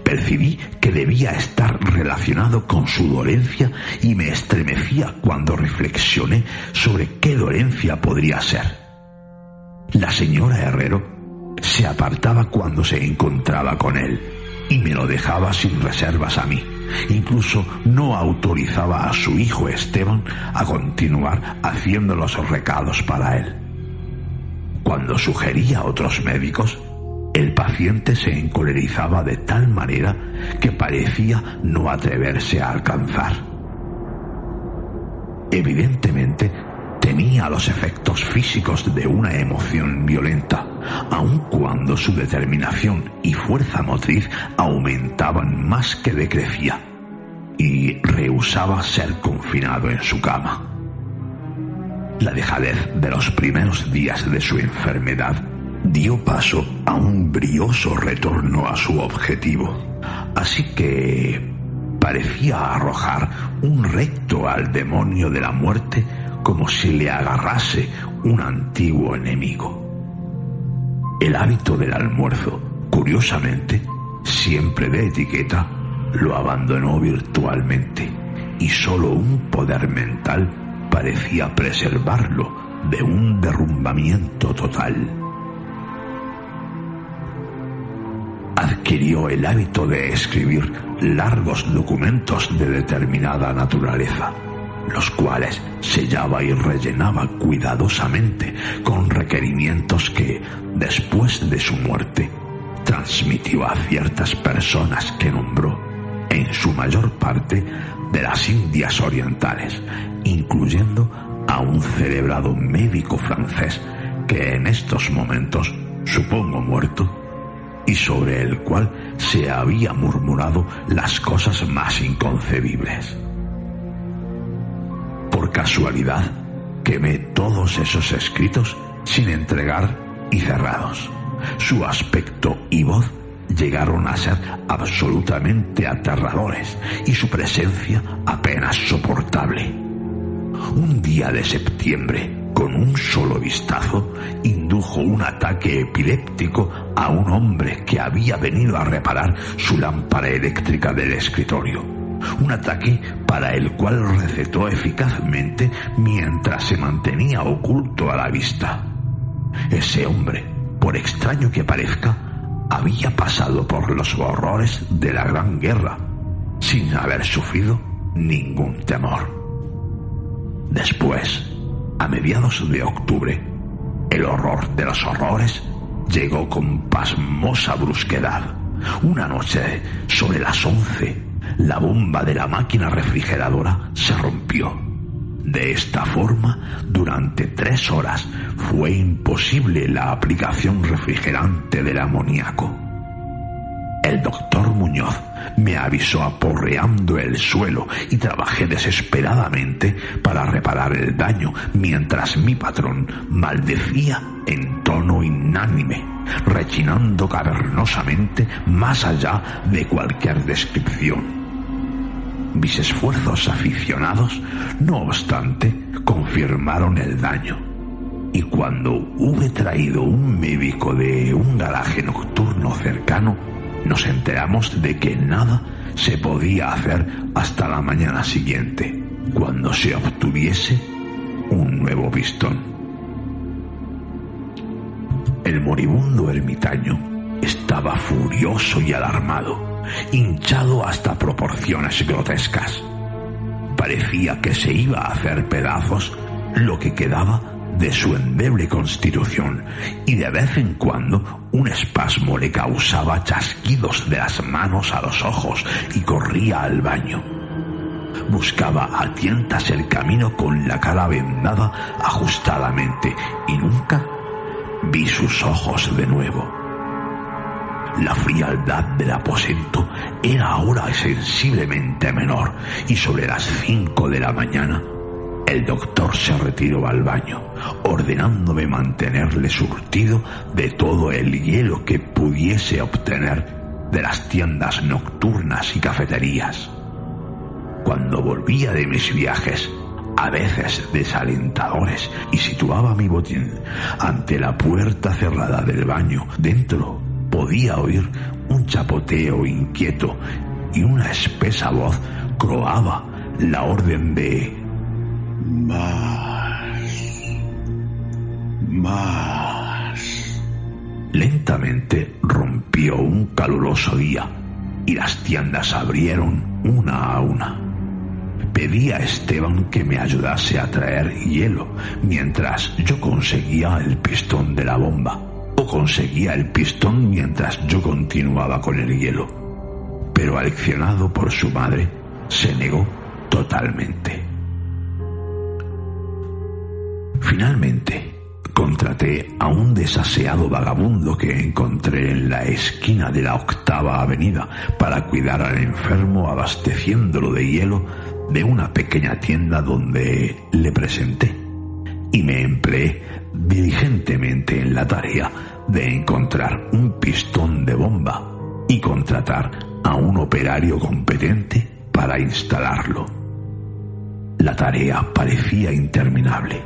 Percibí que debía estar relacionado con su dolencia y me estremecía cuando reflexioné sobre qué dolencia podría ser. La señora Herrero se apartaba cuando se encontraba con él y me lo dejaba sin reservas a mí. Incluso no autorizaba a su hijo Esteban a continuar haciendo los recados para él. Cuando sugería a otros médicos, el paciente se encolerizaba de tal manera que parecía no atreverse a alcanzar. Evidentemente, temía los efectos físicos de una emoción violenta, aun cuando su determinación y fuerza motriz aumentaban más que decrecía, y rehusaba ser confinado en su cama. La dejadez de los primeros días de su enfermedad dio paso a un brioso retorno a su objetivo, así que parecía arrojar un recto al demonio de la muerte como si le agarrase un antiguo enemigo. El hábito del almuerzo, curiosamente, siempre de etiqueta, lo abandonó virtualmente y solo un poder mental parecía preservarlo de un derrumbamiento total. Adquirió el hábito de escribir largos documentos de determinada naturaleza, los cuales sellaba y rellenaba cuidadosamente con requerimientos que, después de su muerte, transmitió a ciertas personas que nombró, en su mayor parte de las Indias Orientales, incluyendo a un celebrado médico francés que en estos momentos, supongo muerto, y sobre el cual se había murmurado las cosas más inconcebibles. Por casualidad, quemé todos esos escritos sin entregar y cerrados. Su aspecto y voz llegaron a ser absolutamente aterradores y su presencia apenas soportable. Un día de septiembre, con un solo vistazo, indujo un ataque epiléptico a un hombre que había venido a reparar su lámpara eléctrica del escritorio. Un ataque para el cual recetó eficazmente mientras se mantenía oculto a la vista. Ese hombre, por extraño que parezca, había pasado por los horrores de la Gran Guerra sin haber sufrido ningún temor. Después, a mediados de octubre, el horror de los horrores llegó con pasmosa brusquedad. Una noche, sobre las 11, la bomba de la máquina refrigeradora se rompió. De esta forma, durante 3 horas fue imposible la aplicación refrigerante del amoníaco. El doctor Muñoz me avisó aporreando el suelo y trabajé desesperadamente para reparar el daño, mientras mi patrón maldecía en tono inánime, rechinando cavernosamente más allá de cualquier descripción. Mis esfuerzos aficionados, no obstante, confirmaron el daño, y cuando hube traído un médico de un garaje nocturno cercano, nos enteramos de que nada se podía hacer hasta la mañana siguiente, cuando se obtuviese un nuevo pistón. El moribundo ermitaño estaba furioso y alarmado, hinchado hasta proporciones grotescas. Parecía que se iba a hacer pedazos lo que quedaba de su endeble constitución, y de vez en cuando un espasmo le causaba chasquidos de las manos a los ojos y corría al baño. Buscaba a tientas el camino con la cara vendada ajustadamente y nunca vi sus ojos de nuevo. La frialdad del aposento era ahora sensiblemente menor, y sobre las 5 de la mañana el doctor se retiró al baño, ordenándome mantenerle surtido de todo el hielo que pudiese obtener de las tiendas nocturnas y cafeterías. Cuando volvía de mis viajes, a veces desalentadores, y situaba mi botín ante la puerta cerrada del baño, dentro podía oír un chapoteo inquieto y una espesa voz croaba la orden de más. Lentamente rompió un caluroso día y las tiendas abrieron una a una. Pedí a Esteban que me ayudase a traer hielo mientras yo conseguía el pistón de la bomba, o conseguía el pistón mientras yo continuaba con el hielo. Pero aleccionado por su madre, se negó totalmente. Finalmente, contraté a un desaseado vagabundo que encontré en la esquina de la 8ª Avenida para cuidar al enfermo, abasteciéndolo de hielo de una pequeña tienda donde le presenté, y me empleé diligentemente en la tarea de encontrar un pistón de bomba y contratar a un operario competente para instalarlo. La tarea parecía interminable,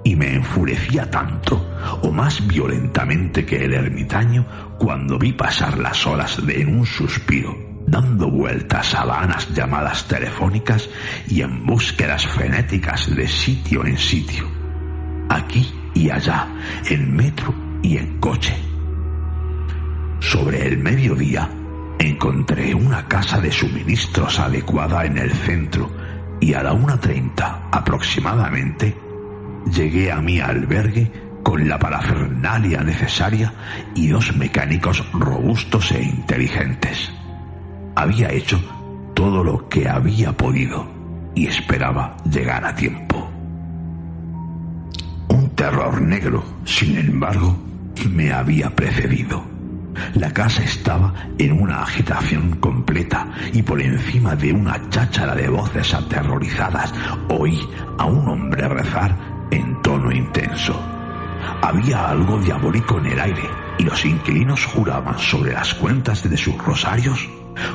y me enfurecía tanto o más violentamente que el ermitaño cuando vi pasar las horas en un suspiro, dando vueltas a vanas llamadas telefónicas y en búsquedas frenéticas de sitio en sitio, aquí y allá, en metro y en coche. Sobre el mediodía encontré una casa de suministros adecuada en el centro y a la 1:30 aproximadamente llegué a mi albergue con la parafernalia necesaria y 2 mecánicos robustos e inteligentes. Había hecho todo lo que había podido y esperaba llegar a tiempo. Un terror negro, sin embargo, me había precedido. La casa estaba en una agitación completa y por encima de una cháchara de voces aterrorizadas oí a un hombre rezar en tono intenso. Había algo diabólico en el aire y los inquilinos juraban sobre las cuentas de sus rosarios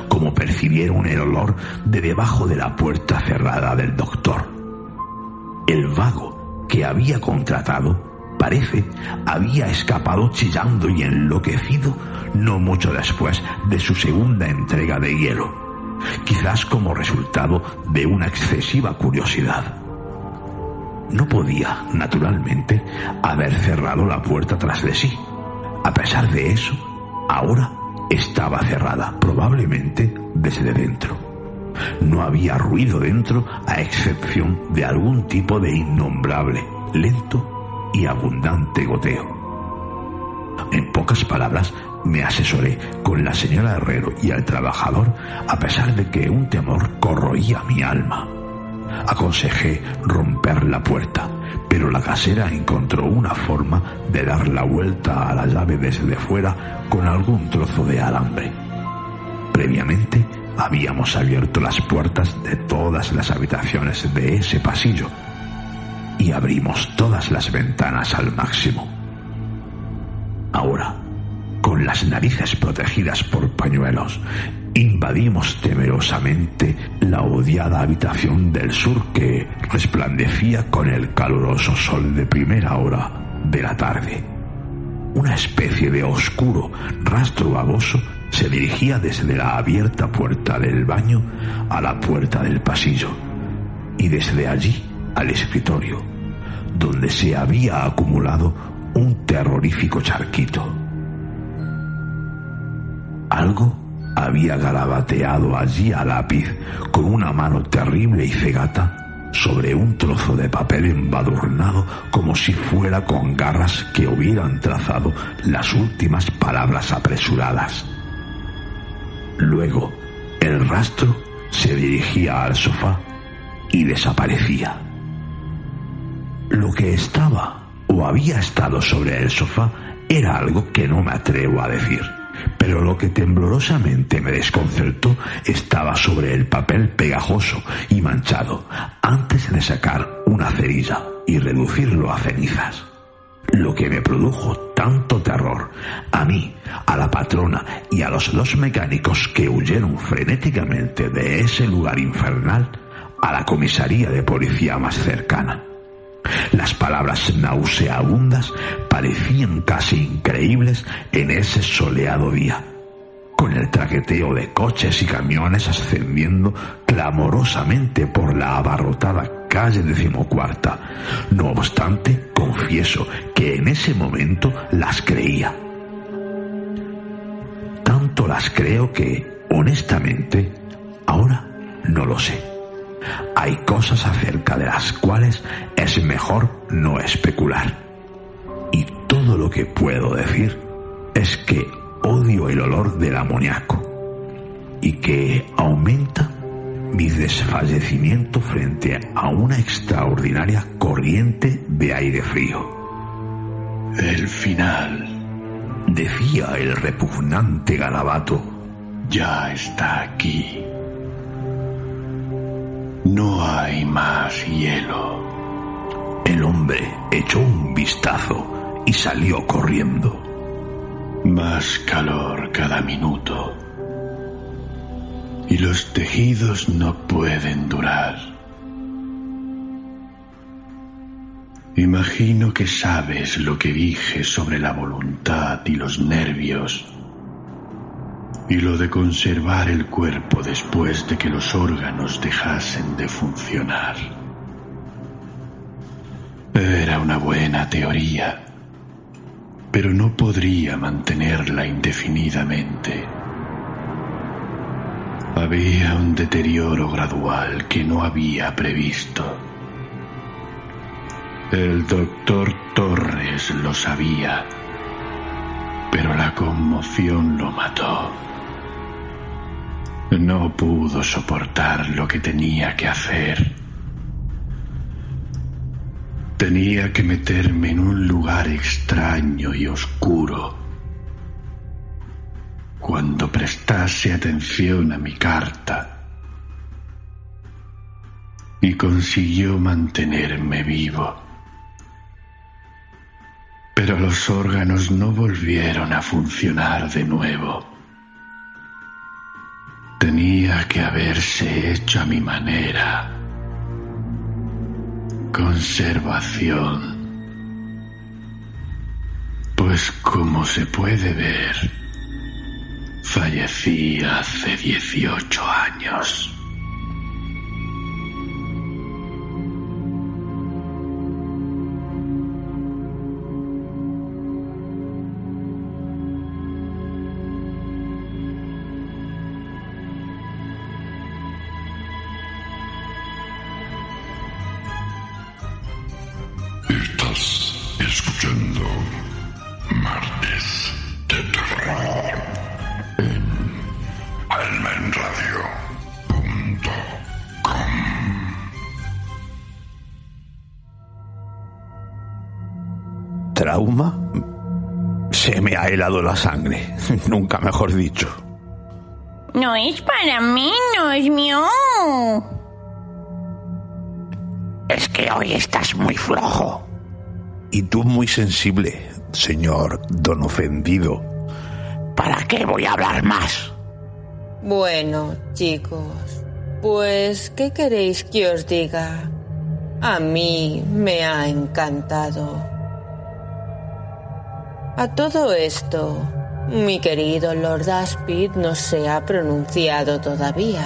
como percibieron el olor de debajo de la puerta cerrada del doctor. El vago que había contratado, parece, había escapado chillando y enloquecido no mucho después de su segunda entrega de hielo, quizás como resultado de una excesiva curiosidad. No podía, naturalmente, haber cerrado la puerta tras de sí. A pesar de eso, ahora estaba cerrada, probablemente desde dentro. No había ruido dentro a excepción de algún tipo de innombrable, lento y abundante goteo. En pocas palabras, me asesoré con la señora Herrero y el trabajador a pesar de que un temor corroía mi alma. Aconsejé romper la puerta, pero la casera encontró una forma de dar la vuelta a la llave desde fuera con algún trozo de alambre. Previamente habíamos abierto las puertas de todas las habitaciones de ese pasillo y abrimos todas las ventanas al máximo. Ahora, con las narices protegidas por pañuelos, invadimos temerosamente la odiada habitación del sur que resplandecía con el caluroso sol de primera hora de la tarde. Una especie de oscuro rastro baboso se dirigía desde la abierta puerta del baño a la puerta del pasillo y desde allí al escritorio, donde se había acumulado un terrorífico charquito. Algo había garabateado allí a lápiz con una mano terrible y cegata sobre un trozo de papel embadurnado como si fuera con garras que hubieran trazado las últimas palabras apresuradas. Luego, el rastro se dirigía al sofá y desaparecía. Lo que estaba o había estado sobre el sofá era algo que no me atrevo a decir, pero lo que temblorosamente me desconcertó estaba sobre el papel pegajoso y manchado antes de sacar una cerilla y reducirlo a cenizas. Lo que me produjo tanto terror a mí, a la patrona y a los 2 mecánicos que huyeron frenéticamente de ese lugar infernal a la comisaría de policía más cercana. Las palabras nauseabundas parecían casi increíbles en ese soleado día, con el traqueteo de coches y camiones ascendiendo clamorosamente por la abarrotada calle 14ª. No obstante, confieso que en ese momento las creía. Tanto las creo que, honestamente, ahora no lo sé. Hay cosas acerca de las cuales es mejor no especular. Y todo lo que puedo decir es que odio el olor del amoníaco y que aumenta mi desfallecimiento frente a una extraordinaria corriente de aire frío. El final, decía el repugnante garabato, ya está aquí. No hay más hielo. El hombre echó un vistazo y salió corriendo. Más calor cada minuto. Y los tejidos no pueden durar. Imagino que sabes lo que dije sobre la voluntad y los nervios. y lo de conservar el cuerpo después de que los órganos dejasen de funcionar. Era una buena teoría, pero no podría mantenerla indefinidamente. Había un deterioro gradual que no había previsto. El doctor Torres lo sabía, pero la conmoción lo mató. No pudo soportar lo que tenía que hacer. Tenía que meterme en un lugar extraño y oscuro. Cuando prestase atención a mi carta, y consiguió mantenerme vivo. Pero los órganos no volvieron a funcionar de nuevo. Tenía que haberse hecho a mi manera. Conservación. Pues como se puede ver, fallecí hace 18 años. Estás escuchando Martes de Terror en almenradio.com. ¿Trauma? Se me ha helado la sangre, nunca mejor dicho. No es para menos, mío. Es que hoy estás muy flojo. Y tú muy sensible, señor don ofendido. ¿Para qué voy a hablar más? Bueno, chicos, pues, ¿qué queréis que os diga? A mí me ha encantado. A todo esto, mi querido Lord Aspid no se ha pronunciado todavía.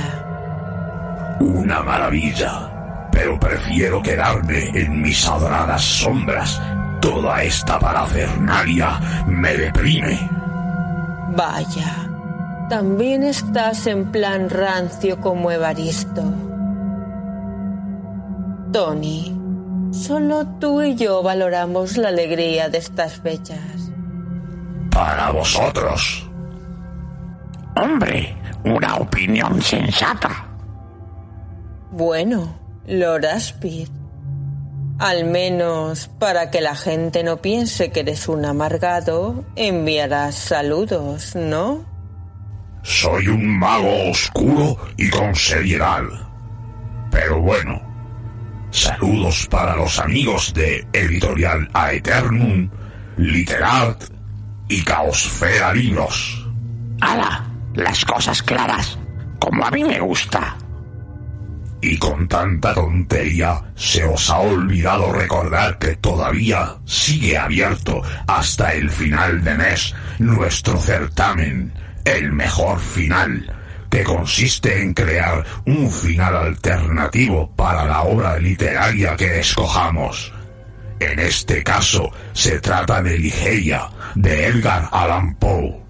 Una maravilla. Pero prefiero quedarme en mis adoradas sombras. Toda esta parafernalia me deprime. Vaya, también estás en plan rancio como Evaristo. Tony, solo tú y yo valoramos la alegría de estas fechas. Para vosotros. Hombre, una opinión sensata. Bueno, Lord Aspid, al menos para que la gente no piense que eres un amargado, enviarás saludos, ¿no? Soy un mago oscuro y con seriedad. Pero bueno, saludos para los amigos de Editorial Aeternum, Literat y Caosfera Libros. ¡Hala! Las cosas claras, como a mí me gusta. Y con tanta tontería se os ha olvidado recordar que todavía sigue abierto hasta el final de mes nuestro certamen, el mejor final, que consiste en crear un final alternativo para la obra literaria que escojamos. En este caso se trata de Ligeia, de Edgar Allan Poe.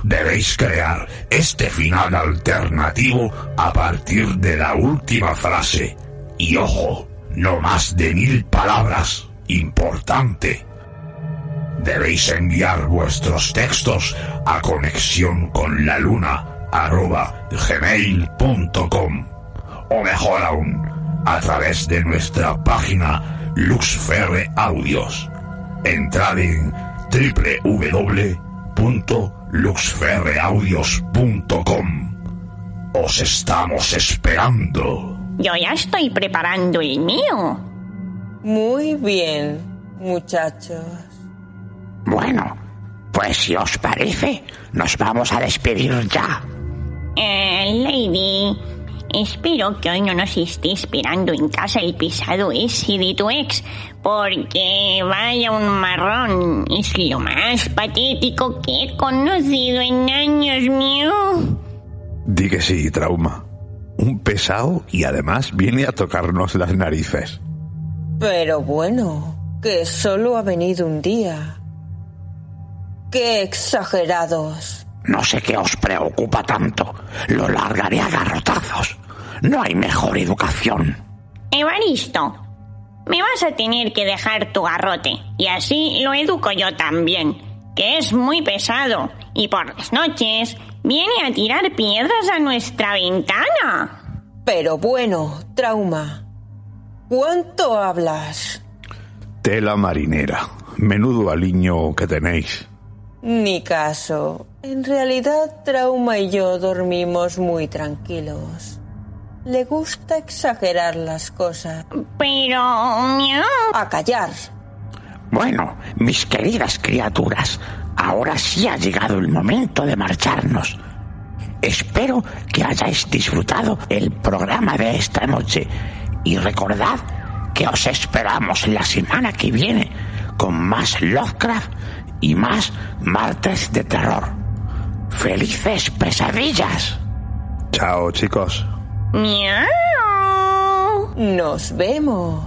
Debéis crear este final alternativo a partir de la última frase. Y ojo, no más de 1000 palabras. Importante. Debéis enviar vuestros textos a conexiónconlaluna@gmail.com, o mejor aún, a través de nuestra página Luxferre Audios. Entrad en www.luxferreaudios.com. Os estamos esperando. Yo ya estoy preparando el mío. Muy bien, muchachos. Bueno, pues si os parece, nos vamos a despedir ya. Lady, espero que hoy no nos esté esperando en casa el pesado ese de tu ex, porque vaya un marrón, es lo más patético que he conocido en años, mío. Di que sí, Trauma. Un pesado y además viene a tocarnos las narices. Pero bueno, que solo ha venido un día. ¡Qué exagerados! No sé qué os preocupa tanto. Lo largaré a garrotazos. No hay mejor educación. Evaristo, me vas a tener que dejar tu garrote, y así lo educo yo también, que es muy pesado, y por las noches viene a tirar piedras a nuestra ventana. Pero bueno, Trauma, ¿cuánto hablas? Tela marinera. Menudo aliño que tenéis. Ni caso. En realidad, Trauma y yo dormimos muy tranquilos. Le gusta exagerar las cosas. Pero... miau. ¡A callar! Bueno, mis queridas criaturas, ahora sí ha llegado el momento de marcharnos. Espero que hayáis disfrutado el programa de esta noche y recordad que os esperamos la semana que viene con más Lovecraft y más martes de terror. ¡Felices pesadillas! Chao, chicos. Miau. Nos vemos.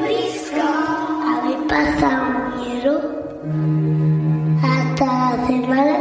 ¿Habéis pasado miedo? Hasta la semana